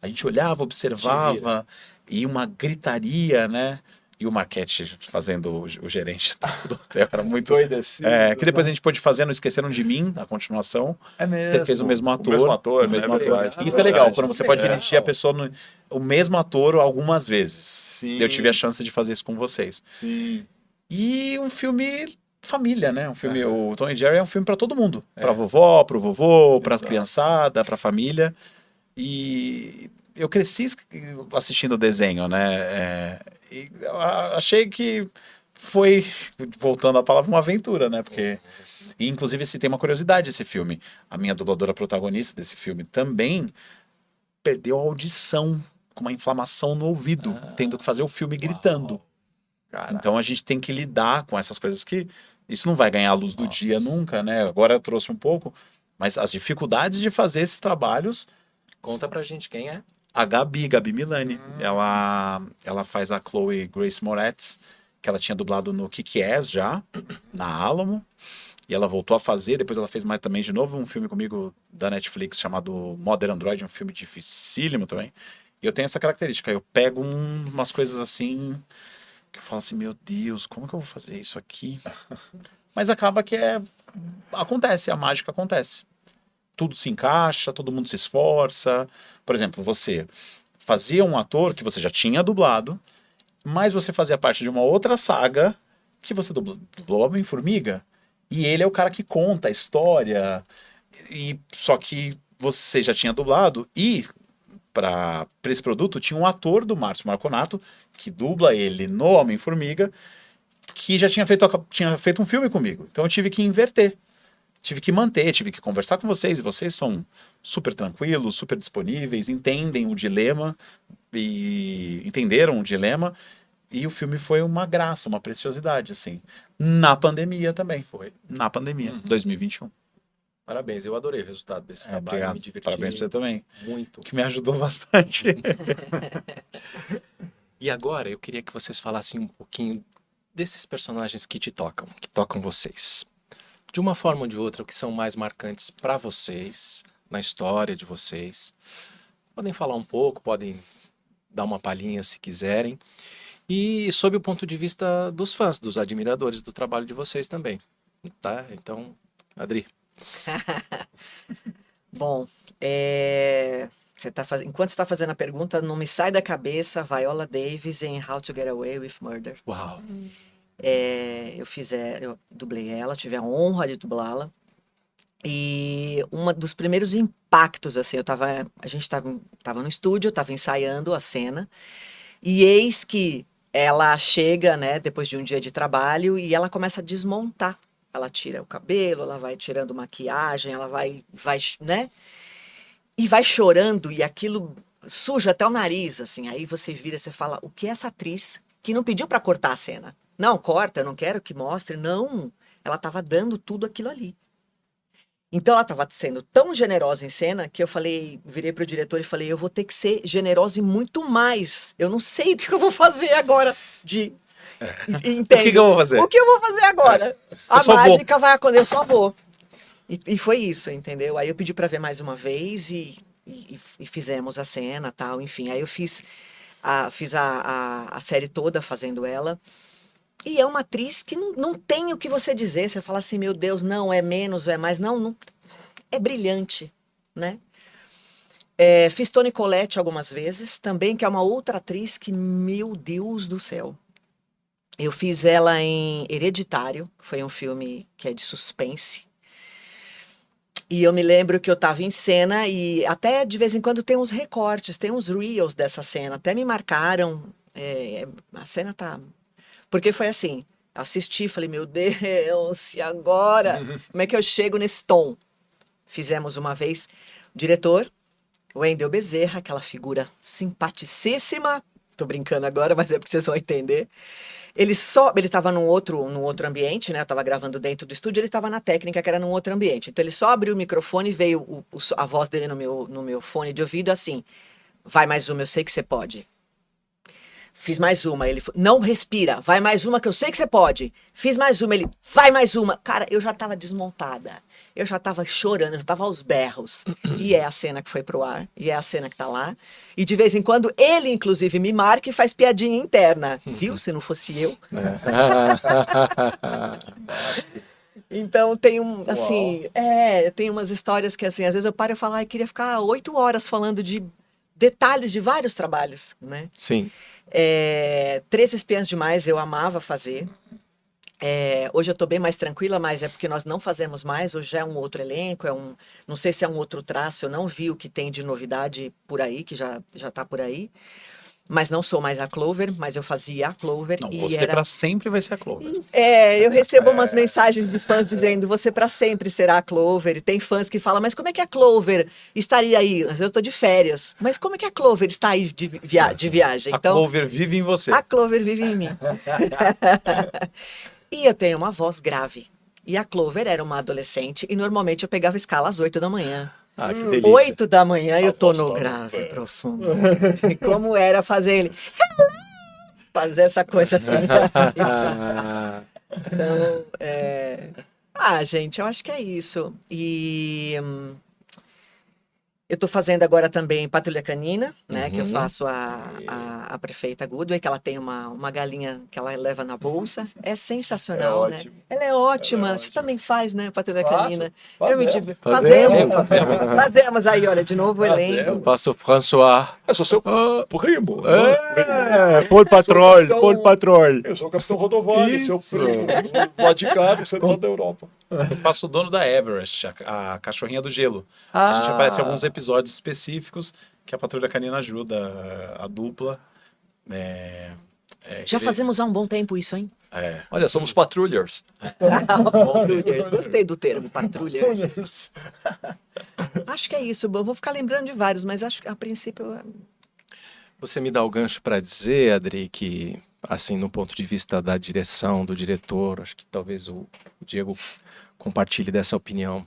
A gente olhava, observava, e uma gritaria, né? E o Marquette fazendo o gerente do hotel, era muito... Endoidecido, que depois a gente pôde fazer no Esqueceram de Mim, a continuação. É mesmo. Você fez o mesmo ator. O mesmo ator, o mesmo né? ator. Verdade, Isso é legal, verdade. quando você pode Legal. dirigir a pessoa, o mesmo ator algumas vezes. Sim. Eu tive a chance de fazer isso com vocês. Sim. E um filme família, né? Um filme, o Tom e Jerry é um filme pra todo mundo. Pra vovó, pro vovô, pra Exato. criançada, pra família. E eu cresci assistindo o desenho, né? E eu achei que foi, voltando à palavra, uma aventura, né? Porque, e, inclusive, se tem uma curiosidade esse filme. A minha dubladora protagonista desse filme também perdeu a audição com uma inflamação no ouvido, tendo que fazer o filme gritando. Cara, Então a gente tem que lidar com essas coisas que isso não vai ganhar a luz do Nossa. dia nunca, né? Agora eu trouxe um pouco, mas as dificuldades de fazer esses trabalhos, Conta pra gente quem é. a Gabi Milani, ela faz a Chloe Grace Moretz, que ela tinha dublado no Kick-Ass já, na Alamo, e ela voltou a fazer, depois ela fez mais também de novo um filme comigo da Netflix chamado Modern Android, um filme dificílimo também. E eu tenho essa característica, eu pego umas coisas assim que eu falo assim, meu Deus, como que eu vou fazer isso aqui? Mas acaba que acontece, a mágica acontece. Tudo se encaixa, todo mundo se esforça. Por exemplo, você fazia um ator que você já tinha dublado, mas você fazia parte de uma outra saga que você dublou Homem-Formiga. E ele é o cara que conta a história. E só que você já tinha dublado e para esse produto tinha um ator do Márcio Marconato que dubla ele no Homem-Formiga, que já tinha feito um filme comigo. Então eu tive que inverter. Tive que manter, tive que conversar com vocês. E vocês são super tranquilos, super disponíveis, entendem o dilema e entenderam o dilema. E o filme foi uma graça, uma preciosidade, assim. Na pandemia também. Foi. Na pandemia, 2021. Parabéns, eu adorei o resultado desse trabalho. Obrigado. Me diverti Parabéns pra você também. muito. Que me ajudou bastante. E agora eu queria que vocês falassem um pouquinho desses personagens que tocam vocês. De uma forma ou de outra, o que são mais marcantes pra vocês, na história de vocês. Podem falar um pouco, podem dar uma palhinha se quiserem. E sob o ponto de vista dos fãs, dos admiradores do trabalho de vocês também. Tá? Então, Adri. Bom, enquanto você está fazendo a pergunta, não me sai da cabeça Viola Davis em How to Get Away with Murder. Uau! Eu dublei ela, tive a honra de dublá-la. E um dos primeiros impactos, assim, a gente tava no estúdio, eu tava ensaiando a cena, e eis que ela chega, né, depois de um dia de trabalho, e ela começa a desmontar. Ela tira o cabelo, ela vai tirando maquiagem, ela vai, né? E vai chorando, e aquilo suja até o nariz, assim. Aí você vira e você fala, o que é essa atriz que não pediu pra cortar a cena? Não, corta, eu não quero que mostre. Não, ela tava dando tudo aquilo ali. Então ela tava sendo tão generosa em cena que eu virei pro diretor e falei, eu vou ter que ser generosa e muito mais. Eu não sei o que eu vou fazer agora entende? O que eu vou fazer? O que eu vou fazer agora? A só vou. mágica vai acontecer, eu só vou. E foi isso, entendeu? Aí eu pedi pra ver mais uma vez e fizemos a cena, tal, enfim. Aí eu fiz a série toda fazendo ela. E é uma atriz que não tem o que você dizer. Você fala assim, meu Deus, não, é menos, é mais. Não, é brilhante, né? Fiz Toni Collette algumas vezes, também, que é uma outra atriz que, meu Deus do céu. Eu fiz ela em Hereditário, que foi um filme que é de suspense. E eu me lembro que eu tava em cena e até de vez em quando tem uns recortes, tem uns reels dessa cena. Até me marcaram a cena tá... Porque foi assim, assisti, falei, meu Deus, e agora? Como é que eu chego nesse tom? Fizemos uma vez, o diretor, Wendel Bezerra, aquela figura simpaticíssima, tô brincando agora, mas é porque vocês vão entender. Ele estava num outro ambiente, né? Eu estava gravando dentro do estúdio, ele estava na técnica, que era num outro ambiente. Então ele só abriu o microfone e veio a voz dele no meu fone de ouvido, assim, vai mais uma, eu sei que você pode. Fiz mais uma, ele não respira, vai mais uma que eu sei que você pode. Fiz mais uma, ele vai mais uma. Cara, eu já estava desmontada, eu já estava chorando, eu já estava aos berros. E é a cena que foi pro ar, e é a cena que tá lá. E de vez em quando ele, inclusive, me marca e faz piadinha interna. Viu? Se não fosse eu. Então tem assim, tem umas histórias que assim, às vezes eu paro e falo, eu queria ficar 8 horas falando de detalhes de vários trabalhos, né? Sim. 13 Espiãs Demais eu amava fazer. Hoje eu tô bem mais tranquila, mas é porque nós não fazemos mais, hoje já é um outro elenco, não sei se é um outro traço, eu não vi o que tem de novidade por aí, que já tá por aí. Mas não sou mais a Clover, mas eu fazia a Clover. Não, e você pra sempre vai ser a Clover. eu recebo umas mensagens de fãs dizendo, você pra sempre será a Clover. E tem fãs que falam, mas como é que a Clover estaria aí? Às vezes eu tô de férias. Mas como é que a Clover está aí de viagem? A Então, Clover vive em você. a Clover vive em mim. E eu tenho uma voz grave. E a Clover era uma adolescente e normalmente eu pegava escala às 8 da manhã. Ah, que delícia. 8 da manhã eu tô voz no tava grave no pé. profundo. E como era fazer ele... Fazer essa coisa assim. Então, gente, eu acho que é isso. E eu tô fazendo agora também Patrulha Canina, né? Que eu faço a prefeita Goodway, que ela tem uma galinha que ela leva na bolsa. É sensacional, né? ótimo. Ela é ótima. Ela é Você ótima. também faz, né? Patrulha Faço. Canina. Fazemos. Fazemos aí, olha, de novo o elenco. Eu faço o François. Eu sou seu Ah, primo. Paul Patrol, capitão- Paul Patrol. Eu sou o Capitão Rodovalho, seu Isso. primo. Lá de cá, você não da Europa. Eu faço o dono da Everest, a cachorrinha do gelo. A gente aparece em alguns episódios específicos que a Patrulha Canina ajuda a dupla. Já fazemos há um bom tempo isso, hein? Olha, somos patrulhers. Patrulhers. Gostei do termo, patrulhers. Acho que é isso. Eu vou ficar lembrando de vários, mas acho que a princípio... Você me dá o gancho para dizer, Adri, que, assim, no ponto de vista da direção, do diretor, acho que talvez o Diego compartilhe dessa opinião.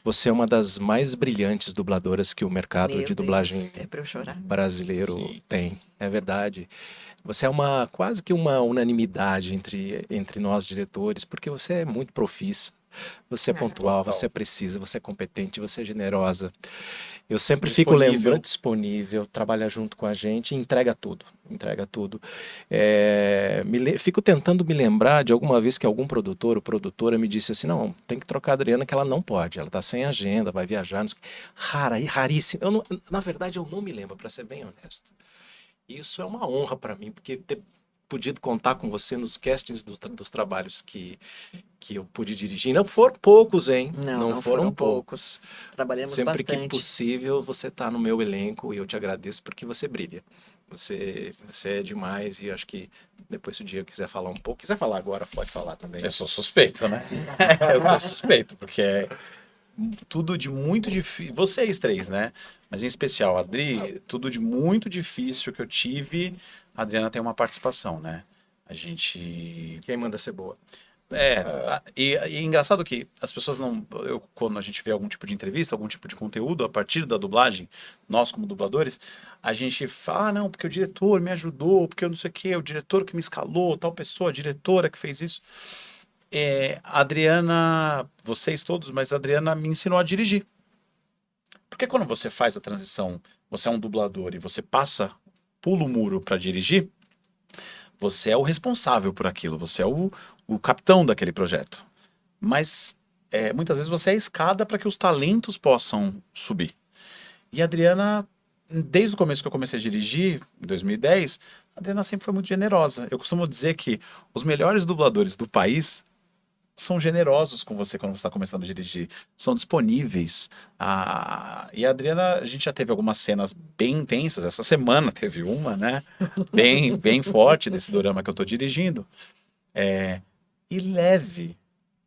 Você é uma das mais brilhantes dubladoras que o mercado Meu de dublagem Deus, é pra eu chorar. brasileiro tem. É verdade. Você é quase que uma unanimidade entre nós diretores, porque você é muito profissa. Você é pontual, total. você é precisa, você é competente, você é generosa. Eu sempre fico lembrando, disponível, trabalha junto com a gente e entrega tudo. Entrega tudo. Fico tentando me lembrar de alguma vez que algum produtor ou produtora me disse assim, não, tem que trocar a Adriana que ela não pode, ela está sem agenda, vai viajar. Não sei. Raríssimo. Na verdade, eu não me lembro, para ser bem honesto. Isso é uma honra para mim, porque ter podido contar com você nos castings dos trabalhos que eu pude dirigir. Não foram poucos, hein? Não foram foram poucos. Trabalhamos Sempre que bastante. possível, você está no meu elenco e eu te agradeço porque você brilha. Você é demais e acho que depois se o Diego quiser falar um pouco, quiser falar agora, pode falar também. Eu sou suspeito, né? Eu sou suspeito, porque é tudo de muito difícil. Vocês três, né? Mas em especial, a Adri, tudo de muito difícil que eu tive, a Adriana tem uma participação, né? A gente... Quem manda ser boa? E é engraçado que as pessoas não... quando a gente vê algum tipo de entrevista, algum tipo de conteúdo a partir da dublagem, nós como dubladores, a gente fala, não, porque o diretor me ajudou, porque eu não sei o quê, o diretor que me escalou, tal pessoa, a diretora que fez isso. A Adriana, vocês todos, mas a Adriana me ensinou a dirigir. Porque quando você faz a transição, você é um dublador e você pula o muro para dirigir, você é o responsável por aquilo, você é o capitão daquele projeto. Mas muitas vezes você é a escada para que os talentos possam subir. E a Adriana, desde o começo que eu comecei a dirigir, em 2010, a Adriana sempre foi muito generosa. Eu costumo dizer que os melhores dubladores do país são generosos com você quando você está começando a dirigir, são disponíveis. E a Adriana, a gente já teve algumas cenas bem intensas, essa semana teve uma, né? Bem forte desse dorama que eu tô dirigindo. E leve,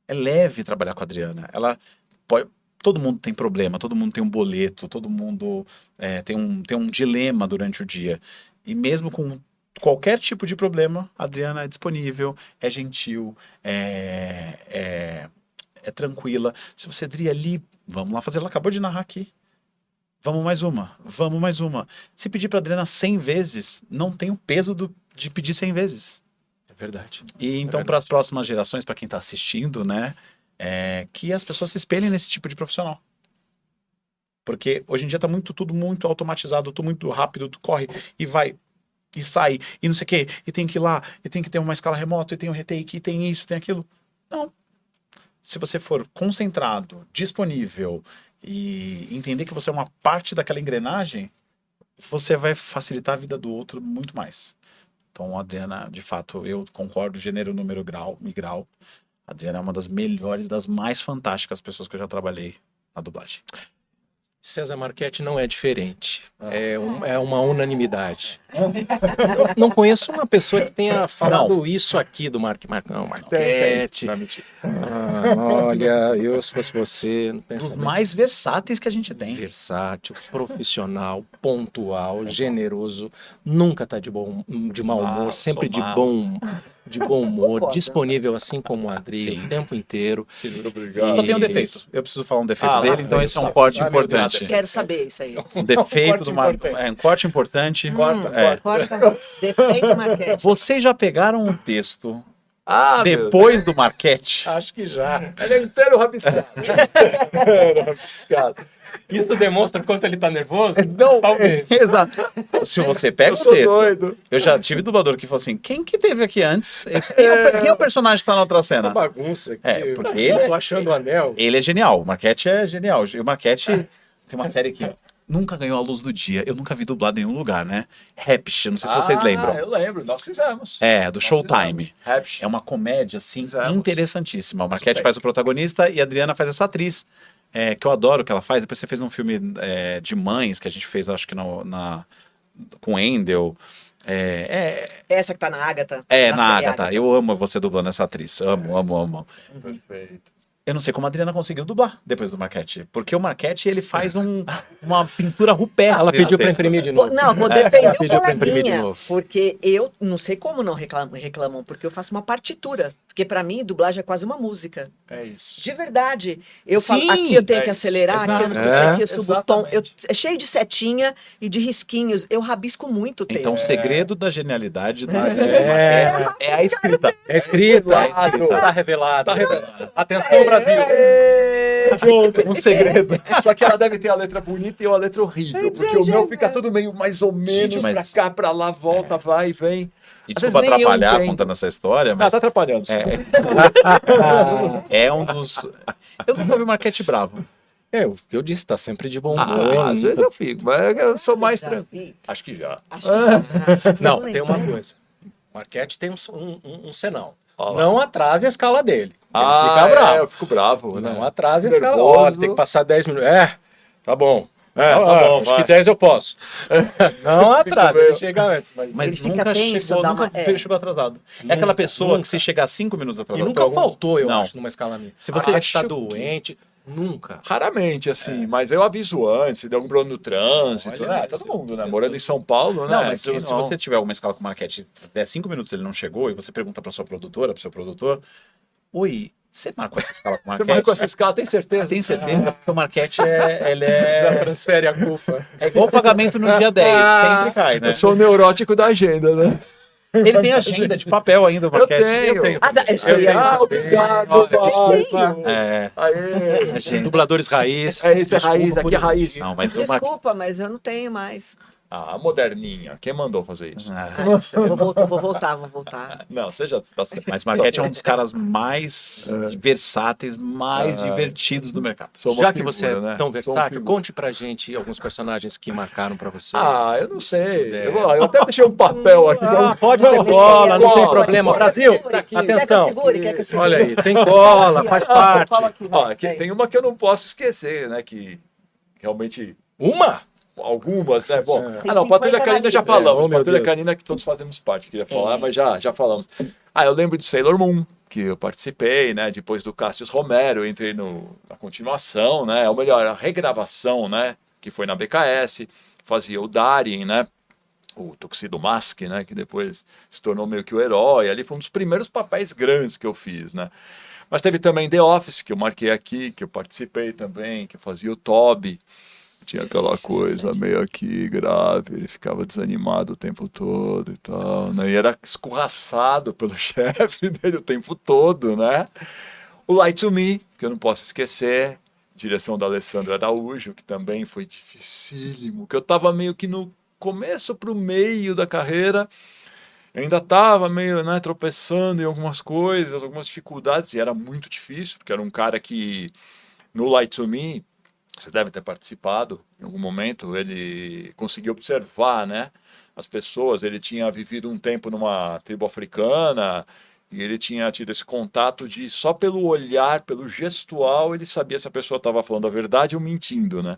é leve trabalhar com a Adriana. Ela pode, todo mundo tem problema, todo mundo tem um boleto, todo mundo tem um dilema durante o dia. E mesmo com qualquer tipo de problema, a Adriana é disponível, é gentil, é tranquila. Se você Adri ali, vamos lá fazer, ela acabou de narrar aqui. Vamos mais uma. Se pedir pra Adriana 100 vezes, não tem o peso de pedir 100 vezes. É verdade. E então, para as próximas gerações, para quem tá assistindo, né, que as pessoas se espelhem nesse tipo de profissional. Porque hoje em dia tá tudo muito automatizado, tudo muito rápido, tu corre e vai e sai, e não sei o quê, e tem que ir lá, e tem que ter uma escala remota, e tem um retake, e tem isso, tem aquilo. Não. Se você for concentrado, disponível e entender que você é uma parte daquela engrenagem, você vai facilitar a vida do outro muito mais. Então, a Adriana, de fato, eu concordo, gênero, número, grau, migral. A Adriana é uma das melhores, das mais fantásticas pessoas que eu já trabalhei na dublagem. César Marchetti não é diferente. É uma unanimidade. Não conheço uma pessoa que tenha falado isso aqui do Marchetti. Não, mentira. Olha, eu se fosse você... Não Dos pensaria. mais versáteis que a gente tem. Versátil, profissional, pontual, generoso, nunca tá de mau humor, sempre de bom humor, Concordo. disponível assim como o Adri o tempo inteiro. Sim, muito obrigado. Só tem um defeito. Isso. Eu preciso falar um defeito Ah, dele, então lá, esse é um isso. corte Ai, meu Deus. importante. Quero saber isso aí. Um defeito corte do Marco. importante. Um corte importante. Corta. Defeito, Marquete. Vocês já pegaram um texto Meu depois do Marchetti? Acho que já. Ele é inteiro rabiscado. Inteiro rabiscado. Isso demonstra o quanto ele tá nervoso? Não, Talvez. exato. Se você pega Eu o sou texto. doido. Eu já tive dublador que falou assim: quem que teve aqui antes? Quem é o personagem que tá na outra Essa cena? bagunça aqui. Porque eu tô achando o anel. Ele é genial. O Marchetti é genial. E o Marchetti tem uma série que nunca ganhou a luz do dia. Eu nunca vi dublado em nenhum lugar, né? Rapish, não sei se vocês lembram. Eu lembro, nós fizemos. Do Showtime. É uma comédia, assim, Fizemos. interessantíssima. O Marchetti bem. faz o protagonista e a Adriana faz essa atriz, que eu adoro o que ela faz. Depois você fez um filme de mães, que a gente fez, acho que com Endel. Essa que tá na Agatha. Na Agatha. Eu amo você dublando essa atriz. Amo. Perfeito. Eu não sei como a Adriana conseguiu dublar depois do Marchetti. Porque o Marchetti, ele faz uma pintura rupestre. Ela pediu na pra testa. imprimir de novo. Não, vou defender o Pediu pra imprimir de coleguinha, novo. porque eu não sei como não reclamam, porque eu faço uma partitura. Porque pra mim, dublagem é quase uma música. É isso. De verdade. Eu Sim, falo, aqui eu tenho que isso. acelerar, aqui eu não sei o que, aqui eu subo o tom. Exatamente. É cheio de setinha e de risquinhos. Eu rabisco muito o texto. Então, o segredo da genialidade da É. Marchetti é a escrita. É escrita. Tá revelado. Atenção, Brasil. Pronto. Um segredo. Só que ela deve ter a letra bonita e eu a letra horrível. Porque o meu fica tudo meio mais ou menos Gente, mas- pra cá, pra lá, volta, vai e vem. E Às desculpa vezes nem eu atrapalhar entendo. contando essa história, Ah, mas tá atrapalhando. é um dos... Eu nunca vi o Marchetti bravo. O que eu disse, tá sempre de bom humor. Às vezes eu fico, mas eu sou mais tranquilo. Ih, Acho que já. acho que Não, tem uma coisa. O Marchetti tem um senão. Ó lá. Não atrase a escala dele. Ele fica bravo. eu fico bravo. Não né? atrase a escala. Nervoso. Olha, tem que passar 10 minutos. Tá bom. Tá bom, acho vai. que 10 eu posso. Não atrase, meio- ele chega antes. Mas Ele fica nunca tenso, chegou, dá nunca uma- chegou atrasado. É aquela pessoa que se chegar 5 minutos E atrasado... nunca por algum- faltou, eu Não. acho, numa escala minha. Se Se você você tá acha doente, nunca. Raramente, assim, mas eu aviso antes, se der algum problema no trânsito, Olha todo isso. mundo, né? Morando em São Paulo, né? Não, mas Aqui se você tiver alguma escala com Marchetti, der 5 minutos e ele não chegou, e você pergunta pra sua produtora, pro seu produtor, oi, você marcou essa escala com Você Marchetti? marcou essa escala, tem certeza? Tem certeza? Porque o Marchetti ele Já transfere a culpa. é igual o pagamento no dia 10, sempre cai, né? Eu sou o neurótico da agenda, né? Ele tem agenda de papel ainda, o Eu Marchetti. tenho. Eu tenho. Ah, tá, isso que eu ia- Ah, obrigado, Márcio. É, Aê. agenda. Dubladores raiz. É isso, é raiz, Desculpa aqui é por raiz. Não, mas o Marchetti... Desculpa, mas eu não tenho mais. A moderninha. Quem mandou fazer isso? Ah, Vou voltar. Não, você já está certo. mas Marquete é um dos caras mais versáteis, mais divertidos do mercado. Sou uma Já que você é figura, né? tão Sou uma versátil, figura. conte pra gente alguns personagens que marcaram pra você. Ah, eu não Se sei. puder. Eu até deixei um papel aqui. Pode ter cola, não tem problema. Cola. Brasil, atenção. Olha aí, tem cola, faz parte. Ó, tem uma que eu não posso esquecer, né? Que realmente Uma? algumas, né? Bom, Tem não, Patrulha 50 na Canina já lista. falamos. Oh, meu Patrulha Deus. Canina que todos fazemos parte, queria falar, mas já falamos. Eu lembro de Sailor Moon, que eu participei, né? Depois do Cassius Romero, eu entrei na continuação, né? Ou melhor, a regravação, né? Que foi na BKS, fazia o Darien, né? O Tuxedo Mask, né? Que depois se tornou meio que o herói. Ali foi um dos primeiros papéis grandes que eu fiz, né? Mas teve também The Office, que eu marquei aqui, que eu participei também, que eu fazia o Toby. Tinha aquela Difícil essa coisa série. meio aqui grave, ele ficava desanimado o tempo todo e tal, né? E era escorraçado pelo chefe dele o tempo todo, né? O Lie to Me, que eu não posso esquecer, direção da Alessandra Araújo, que também foi dificílimo, que eu tava meio que no começo pro meio da carreira, eu ainda tava meio, né, tropeçando em algumas coisas, algumas dificuldades, e era muito difícil, porque era um cara que, no Lie to Me, você deve ter participado em algum momento, ele conseguiu observar, né, as pessoas, ele tinha vivido um tempo numa tribo africana e ele tinha tido esse contato de só pelo olhar, pelo gestual, ele sabia se a pessoa estava falando a verdade ou mentindo, né?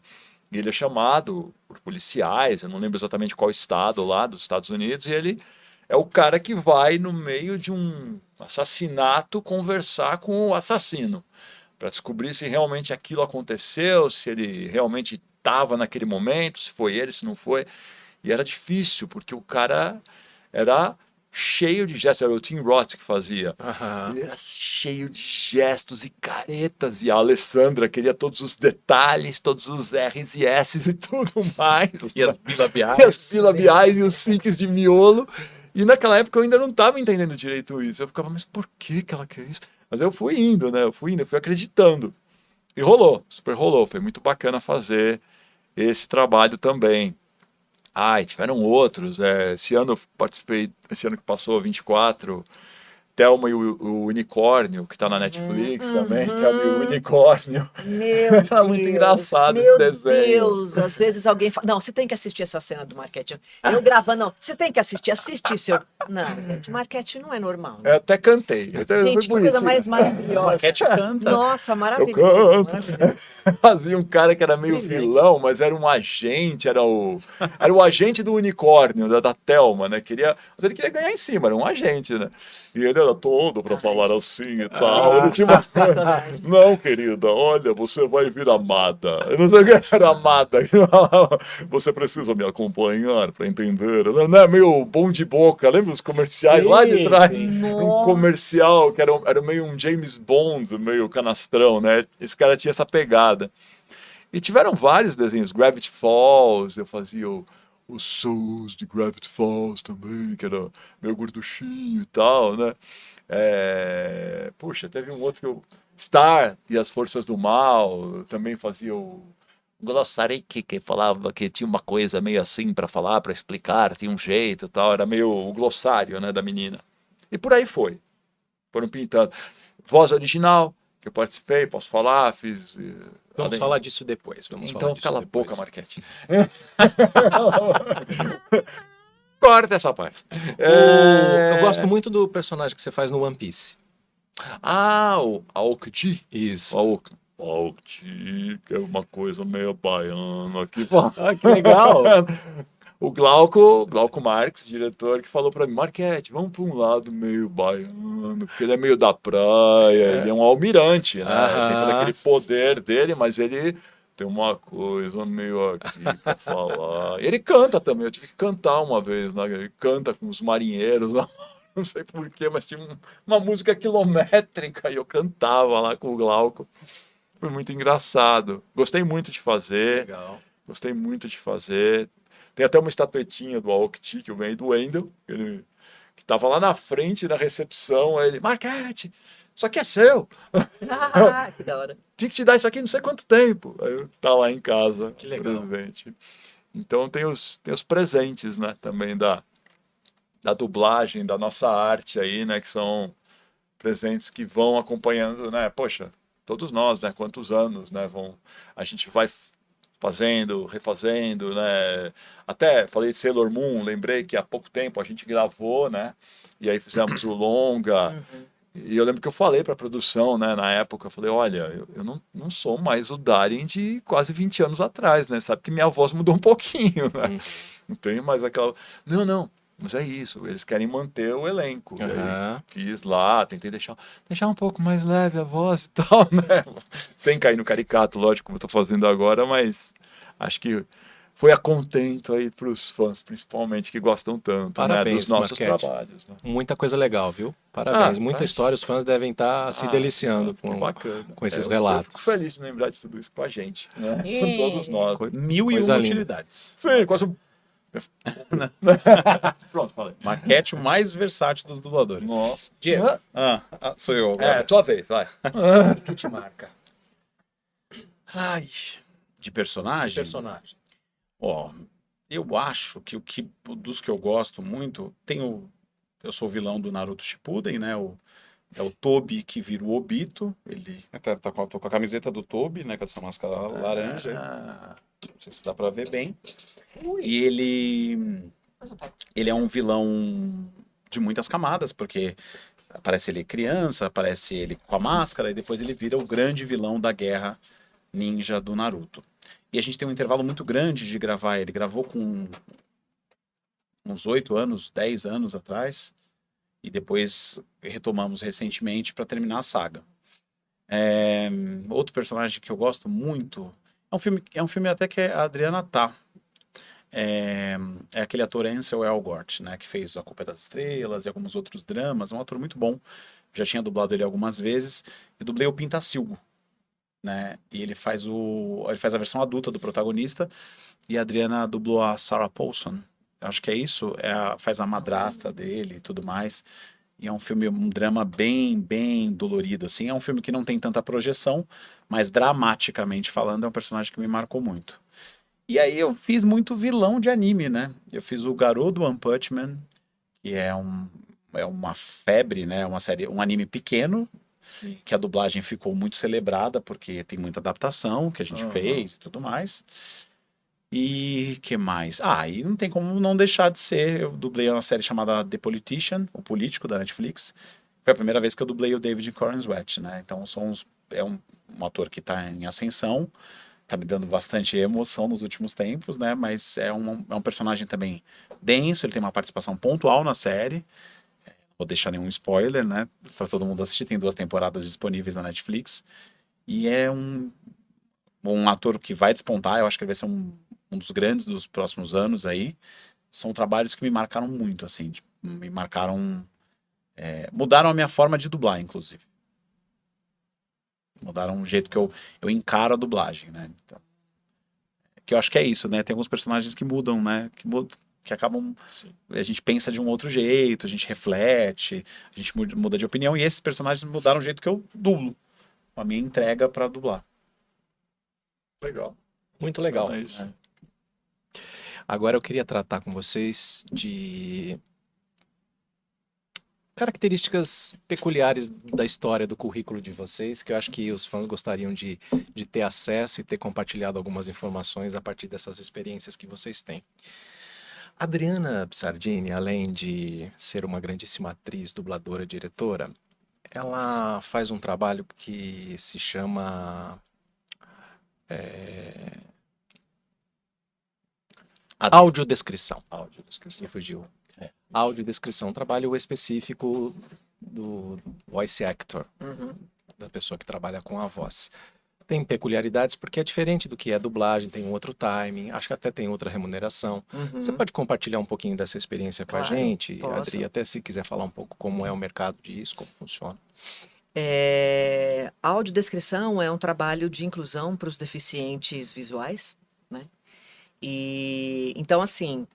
E ele é chamado por policiais, eu não lembro exatamente qual estado lá dos Estados Unidos, e ele é o cara que vai no meio de um assassinato conversar com o assassino para descobrir se realmente aquilo aconteceu, se ele realmente estava naquele momento, se foi ele, se não foi. E era difícil, porque o cara era cheio de gestos, era o Tim Roth que fazia. Aham. Ele era cheio de gestos e caretas, e a Alessandra queria todos os detalhes, todos os R's e S's e tudo mais. E as E bilabiais. as bilabiais e os sinks de miolo. E naquela época eu ainda não estava entendendo direito isso. Eu ficava, mas por que ela quer isso? Mas eu fui indo, né? Eu fui acreditando. E rolou, super rolou. Foi muito bacana fazer esse trabalho também. E tiveram outros. Esse ano eu participei, esse ano que passou, 24, Thelma e o Unicórnio, que está na Netflix também. Thelma e o Unicórnio. Meu Era muito Deus, engraçado esse meu desenho. Deus, às vezes alguém fala, não, você tem que assistir essa cena do Marquete. Eu gravando, não, você tem que assistir, assiste isso. Não, gente, Marquete não é normal. Né? Eu até cantei. Gente, que coisa mais maravilhosa. Marquete canta. Nossa, Eu maravilhoso. canto. Fazia um cara que era meio Brilhante. vilão, mas era um agente, era o agente do unicórnio, da Thelma, né? Mas ele queria ganhar em cima, era um agente, né? E ele era todo pra falar assim e tal. Ele tinha uma... Não, querida, olha, você vai vir amada. Eu não sei o que era amada. Você precisa me acompanhar pra entender. Não é meio bom de boca, lembra os comerciais Sim, lá de trás? sim. Um comercial que era meio um James Bond, meio canastrão, né? Esse cara tinha essa pegada. E tiveram vários desenhos. Gravity Falls, eu fazia os Souls de Gravity Falls também, que era meio gorduchinho e tal, né? Puxa, teve um outro que Star e as Forças do Mal, eu também fazia o glossário que falava que tinha uma coisa meio assim para falar, para explicar, tinha um jeito e tal, era meio o glossário, né, da menina. E por aí foi. Foram pintando. Voz original, que eu participei, posso falar, fiz... Vamos falar disso depois. Então cala a depois. boca, Marquete. Corta essa parte. Eu gosto muito do personagem que você faz no One Piece. O Aokji. Isso. Aokji, que é uma coisa meio baiana aqui. Que legal. O Glauco Marx, diretor, que falou pra mim, Marquete, vamos pra um lado meio baiano, porque ele é meio da praia, ele é um almirante, né? Aham. Tem todo aquele poder dele, mas ele tem uma coisa meio aqui pra falar. Ele canta também, eu tive que cantar uma vez, né? Ele canta com os marinheiros, não sei porquê, mas tinha uma música quilométrica e eu cantava lá com o Glauco. Foi muito engraçado. Gostei muito de fazer. Legal. Gostei muito de fazer. Tem até uma estatuetinha do Aokji que eu ganhei do Wendel, que estava lá na frente na recepção. Aí ele, Marquete, isso aqui é seu. Que da hora. Tinha que te dar isso aqui não sei quanto tempo. Aí eu tá lá em casa, Que legal. presente. Então tem os presentes, né? Também da dublagem, da nossa arte aí, né? Que são presentes que vão acompanhando, né? Poxa, todos nós, né? Quantos anos, né? A gente vai fazendo, refazendo, né? Até falei de Sailor Moon, lembrei que há pouco tempo a gente gravou, né? E aí fizemos o longa. E eu lembro que eu falei para a produção, né, na época, eu falei, olha, eu não sou mais o Darin de quase 20 anos atrás, né? Sabe que minha voz mudou um pouquinho, né? Não tenho mais aquela... Não, mas é isso, eles querem manter o elenco. E aí fiz lá, tentei deixar um pouco mais leve a voz e tal, né? Sem cair no caricato, lógico, como eu tô fazendo agora, mas acho que foi a contento aí para os fãs, principalmente, que gostam tanto, né, Parabéns, dos nossos Marquete. trabalhos. Né? Muita coisa legal, viu? Parabéns. Muita mas- história, os fãs devem estar se deliciando Que bacana. com esses Eu relatos. fico feliz de lembrar de tudo isso com a gente, né? Com todos nós. Co- 1001 Coisa linda. utilidades. Sim, quase um... Pronto, falei. Maquete o mais versátil dos dubladores. Nossa. Diego, Sou eu agora. Tua vez, vai. o que te marca? Ai, De personagem? personagem. Ó, eu acho que dos que eu gosto muito, eu sou o vilão do Naruto Shippuden, né? É o Tobi que vira o Obito. Ele tô com a camiseta do Tobi, né? Com essa máscara laranja. Não sei se dá pra ver bem. E ele é um vilão de muitas camadas, porque aparece ele criança, aparece ele com a máscara, e depois ele vira o grande vilão da guerra ninja do Naruto. E a gente tem um intervalo muito grande de gravar. Ele gravou com uns 8 anos, 10 anos atrás, e depois retomamos recentemente para terminar a saga. Outro personagem que eu gosto muito é um filme até que a Adriana tá. É aquele ator Ansel Elgort, né, que fez A Culpa é das Estrelas e alguns outros dramas. É um ator muito bom. Já tinha dublado ele algumas vezes. E dublei o Pintacilgo, né? E ele faz a versão adulta do protagonista. E a Adriana dublou a Sarah Paulson. Eu acho que é isso. Faz a madrasta dele e tudo mais. E é um filme, um drama bem, bem dolorido, assim. É um filme que não tem tanta projeção, mas dramaticamente falando, é um personagem que me marcou muito. E aí eu fiz muito vilão de anime, né? Eu fiz o Garou do One Punch Man, que é uma febre, né? Uma série, um anime pequeno, Sim. que a dublagem ficou muito celebrada, porque tem muita adaptação que a gente fez e tudo mais. E que mais? E não tem como não deixar de ser. Eu dublei uma série chamada The Politician, o político da Netflix. Foi a primeira vez que eu dublei o David Corenswet, né? Então é um ator que está em ascensão, tá me dando bastante emoção nos últimos tempos, né? Mas é um personagem também denso, ele tem uma participação pontual na série. Não vou deixar nenhum spoiler, né? Para todo mundo assistir, tem 2 temporadas disponíveis na Netflix. E é um ator que vai despontar, eu acho que ele vai ser um dos grandes dos próximos anos aí. São trabalhos que me marcaram muito, assim, me marcaram... mudaram a minha forma de dublar, inclusive. Mudaram o jeito que eu encaro a dublagem, né? Então, que eu acho que é isso, né? Tem alguns personagens que mudam, né? Que acabam... Sim. A gente pensa de um outro jeito, a gente reflete, a gente muda de opinião, e esses personagens mudaram o jeito que eu dublo. A minha entrega para dublar. Legal. Muito legal. É isso. Agora eu queria tratar com vocês de características peculiares da história do currículo de vocês, que eu acho que os fãs gostariam de ter acesso e ter compartilhado algumas informações a partir dessas experiências que vocês têm. Adriana Psardini, além de ser uma grandíssima atriz, dubladora, diretora, ela faz um trabalho que se chama audiodescrição. Audiodescrição. Me fugiu. Audiodescrição, um trabalho específico do voice actor, da pessoa que trabalha com a voz. Tem peculiaridades porque é diferente do que é dublagem, tem um outro timing, acho que até tem outra remuneração. Você pode compartilhar um pouquinho dessa experiência com a Claro, gente, posso. Adri, até se quiser falar um pouco como é o mercado disso, como funciona. A audiodescrição é um trabalho de inclusão para os deficientes visuais, né? E então, assim,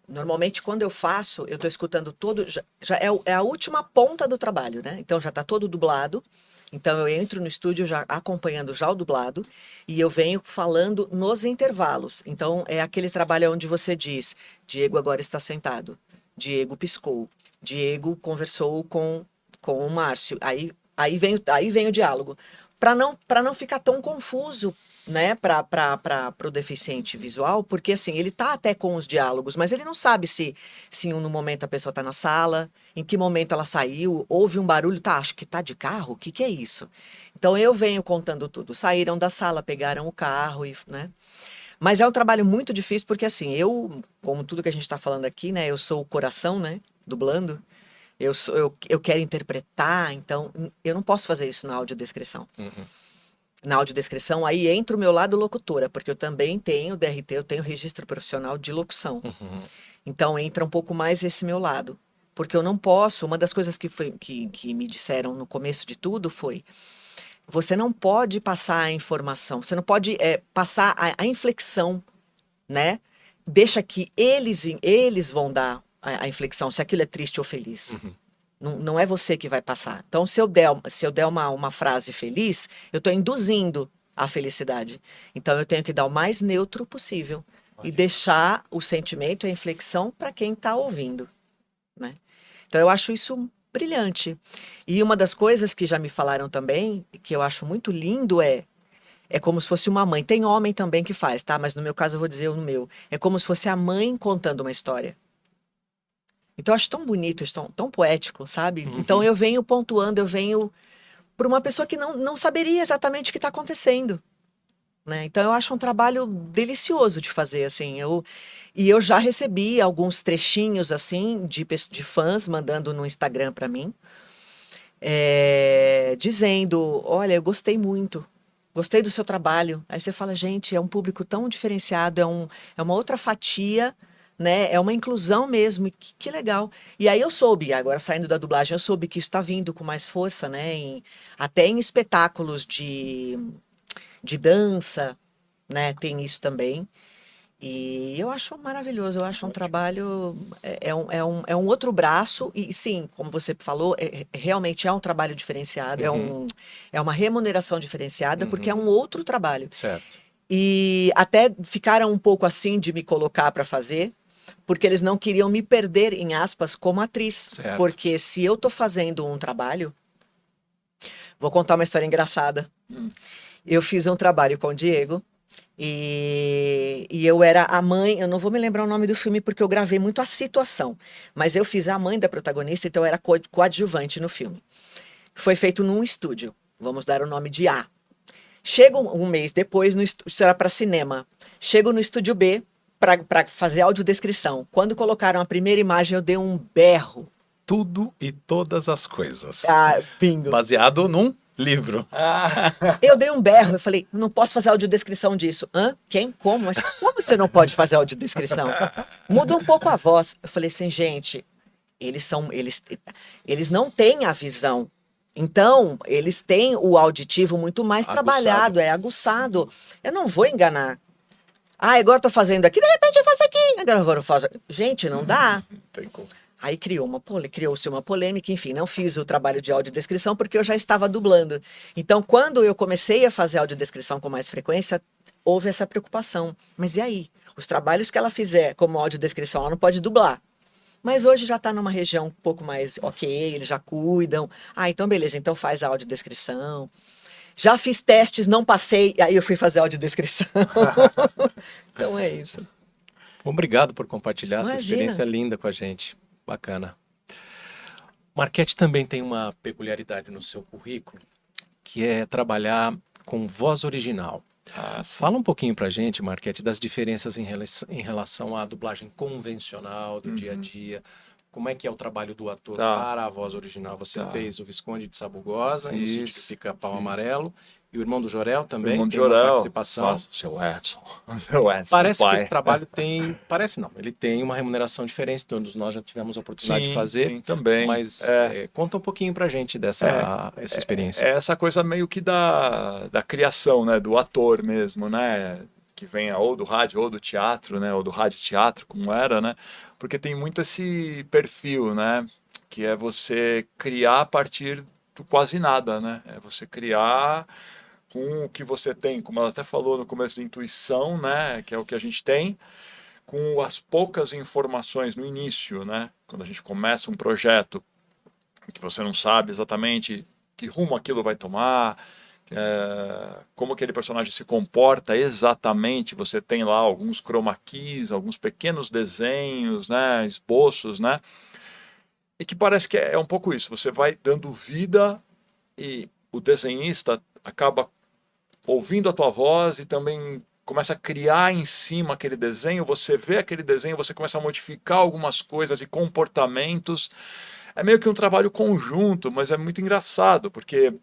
Normalmente, quando eu faço, eu tô escutando todo. Já é a última ponta do trabalho, né? Então já tá todo dublado. Então eu entro no estúdio já acompanhando já o dublado e eu venho falando nos intervalos. Então é aquele trabalho onde você diz: Diego agora está sentado, Diego piscou, Diego conversou com o Márcio. Aí vem o diálogo. Para não ficar tão confuso, né, para o deficiente visual, porque assim, ele tá até com os diálogos, mas ele não sabe se no momento a pessoa tá na sala, em que momento ela saiu, houve um barulho, tá, acho que tá de carro, o que que é isso? Então eu venho contando tudo. Saíram da sala, pegaram o carro e, né? Mas é um trabalho muito difícil porque assim, como tudo que a gente está falando aqui, né, eu sou o coração, né, dublando. Eu quero interpretar, então eu não posso fazer isso na audiodescrição. Uhum. Na audiodescrição, aí entra o meu lado locutora, porque eu também tenho DRT, eu tenho registro profissional de locução. Uhum. Então entra um pouco mais esse meu lado. Porque eu não posso, uma das coisas que me disseram no começo de tudo foi: você não pode passar a informação, você não pode passar a inflexão, né? Deixa que eles vão dar a inflexão, se aquilo é triste ou feliz. Uhum. Não é você que vai passar. Então, se eu der uma frase feliz, eu estou induzindo a felicidade. Então, eu tenho que dar o mais neutro possível e Olha. deixar o sentimento e a inflexão para quem está ouvindo, né? Então, eu acho isso brilhante. E uma das coisas que já me falaram também, que eu acho muito lindo, é como se fosse uma mãe. Tem homem também que faz, tá? Mas no meu caso eu vou dizer o meu. É como se fosse a mãe contando uma história. Então eu acho tão bonito, isso tão poético, sabe? Uhum. Então eu venho pontuando, eu venho para uma pessoa que não saberia exatamente o que está acontecendo, né? Então eu acho um trabalho delicioso de fazer, assim. E eu já recebi alguns trechinhos, assim, de fãs mandando no Instagram para mim, dizendo: olha, eu gostei muito. Gostei do seu trabalho. Aí você fala: gente, é um público tão diferenciado, é uma outra fatia, né? É uma inclusão mesmo. E que legal. E aí eu soube, agora saindo da dublagem, eu soube que isso está vindo com mais força, né? Até em espetáculos de dança, né? Tem isso também. E eu acho maravilhoso, eu acho um trabalho, é um outro braço, e sim, como você falou, realmente é um trabalho diferenciado, Uhum. é uma remuneração diferenciada, porque é Uhum. um outro trabalho. Certo. E até ficaram um pouco assim de me colocar para fazer, porque eles não queriam me perder, em aspas, como atriz. Certo. Porque se eu tô fazendo um trabalho, vou contar uma história engraçada. Eu fiz um trabalho com o Diego, e eu era a mãe, eu não vou me lembrar o nome do filme porque eu gravei muito a situação, mas eu fiz a mãe da protagonista, então eu era coadjuvante no filme. Foi feito num estúdio, vamos dar o nome de A. Chego um mês depois, isso era para cinema, chego no estúdio B para fazer audiodescrição. Quando colocaram a primeira imagem, eu dei um berro. Tudo e todas as coisas. Bingo. Baseado num livro. Eu dei um berro, eu falei: não posso fazer audiodescrição disso. Hã? Quem? Como? Mas como você não pode fazer audiodescrição? Muda um pouco a voz. Eu falei assim: gente, eles não têm a visão. Então, eles têm o auditivo muito mais trabalhado, aguçado. Eu não vou enganar. Agora eu tô fazendo aqui, de repente eu faço aqui. Agora eu faço. Gente, não dá. Tem como. Aí criou-se uma polêmica, enfim, não fiz o trabalho de audiodescrição porque eu já estava dublando. Então, quando eu comecei a fazer audiodescrição com mais frequência, houve essa preocupação. Mas e aí? Os trabalhos que ela fizer como audiodescrição, ela não pode dublar. Mas hoje já está numa região um pouco mais ok, eles já cuidam. Então beleza, então faz a audiodescrição. Já fiz testes, não passei, aí eu fui fazer audiodescrição. Então é isso. Obrigado por compartilhar essa Imagina. experiência linda com a gente. Bacana. Marquete também tem uma peculiaridade no seu currículo, que é trabalhar com voz original. Fala um pouquinho pra gente, Marquete, das diferenças em relação à dublagem convencional do dia a dia. Como é que é o trabalho do ator para a voz original? Você fez o Visconde de Sabugosa, no Sítio do Pica-Pau Amarelo, e o Irmão do Jorel também, O Irmão do tem uma Jorel, participação. seu Edson. Seu Edson, Parece que pai. esse trabalho tem... Parece não, ele tem uma remuneração diferente, todos nós já tivemos a oportunidade de fazer. Sim, também. Mas conta um pouquinho pra gente dessa essa experiência. É essa coisa meio que da criação, né? Do ator mesmo, né? que venha ou do rádio ou do teatro, né? Ou do rádio teatro, como era, né? Porque tem muito esse perfil, né? Que é você criar a partir do quase nada, né? É você criar com o que você tem, como ela até falou no começo, de intuição, né? Que é o que a gente tem, com as poucas informações no início, né? Quando a gente começa um projeto que você não sabe exatamente que rumo aquilo vai tomar, como aquele personagem se comporta exatamente, você tem lá alguns chroma keys, alguns pequenos desenhos, né? Esboços, né? E que parece que é um pouco isso, você vai dando vida e o desenhista acaba ouvindo a tua voz e também começa a criar em cima aquele desenho, você vê aquele desenho, você começa a modificar algumas coisas e comportamentos. É meio que um trabalho conjunto, mas é muito engraçado, porque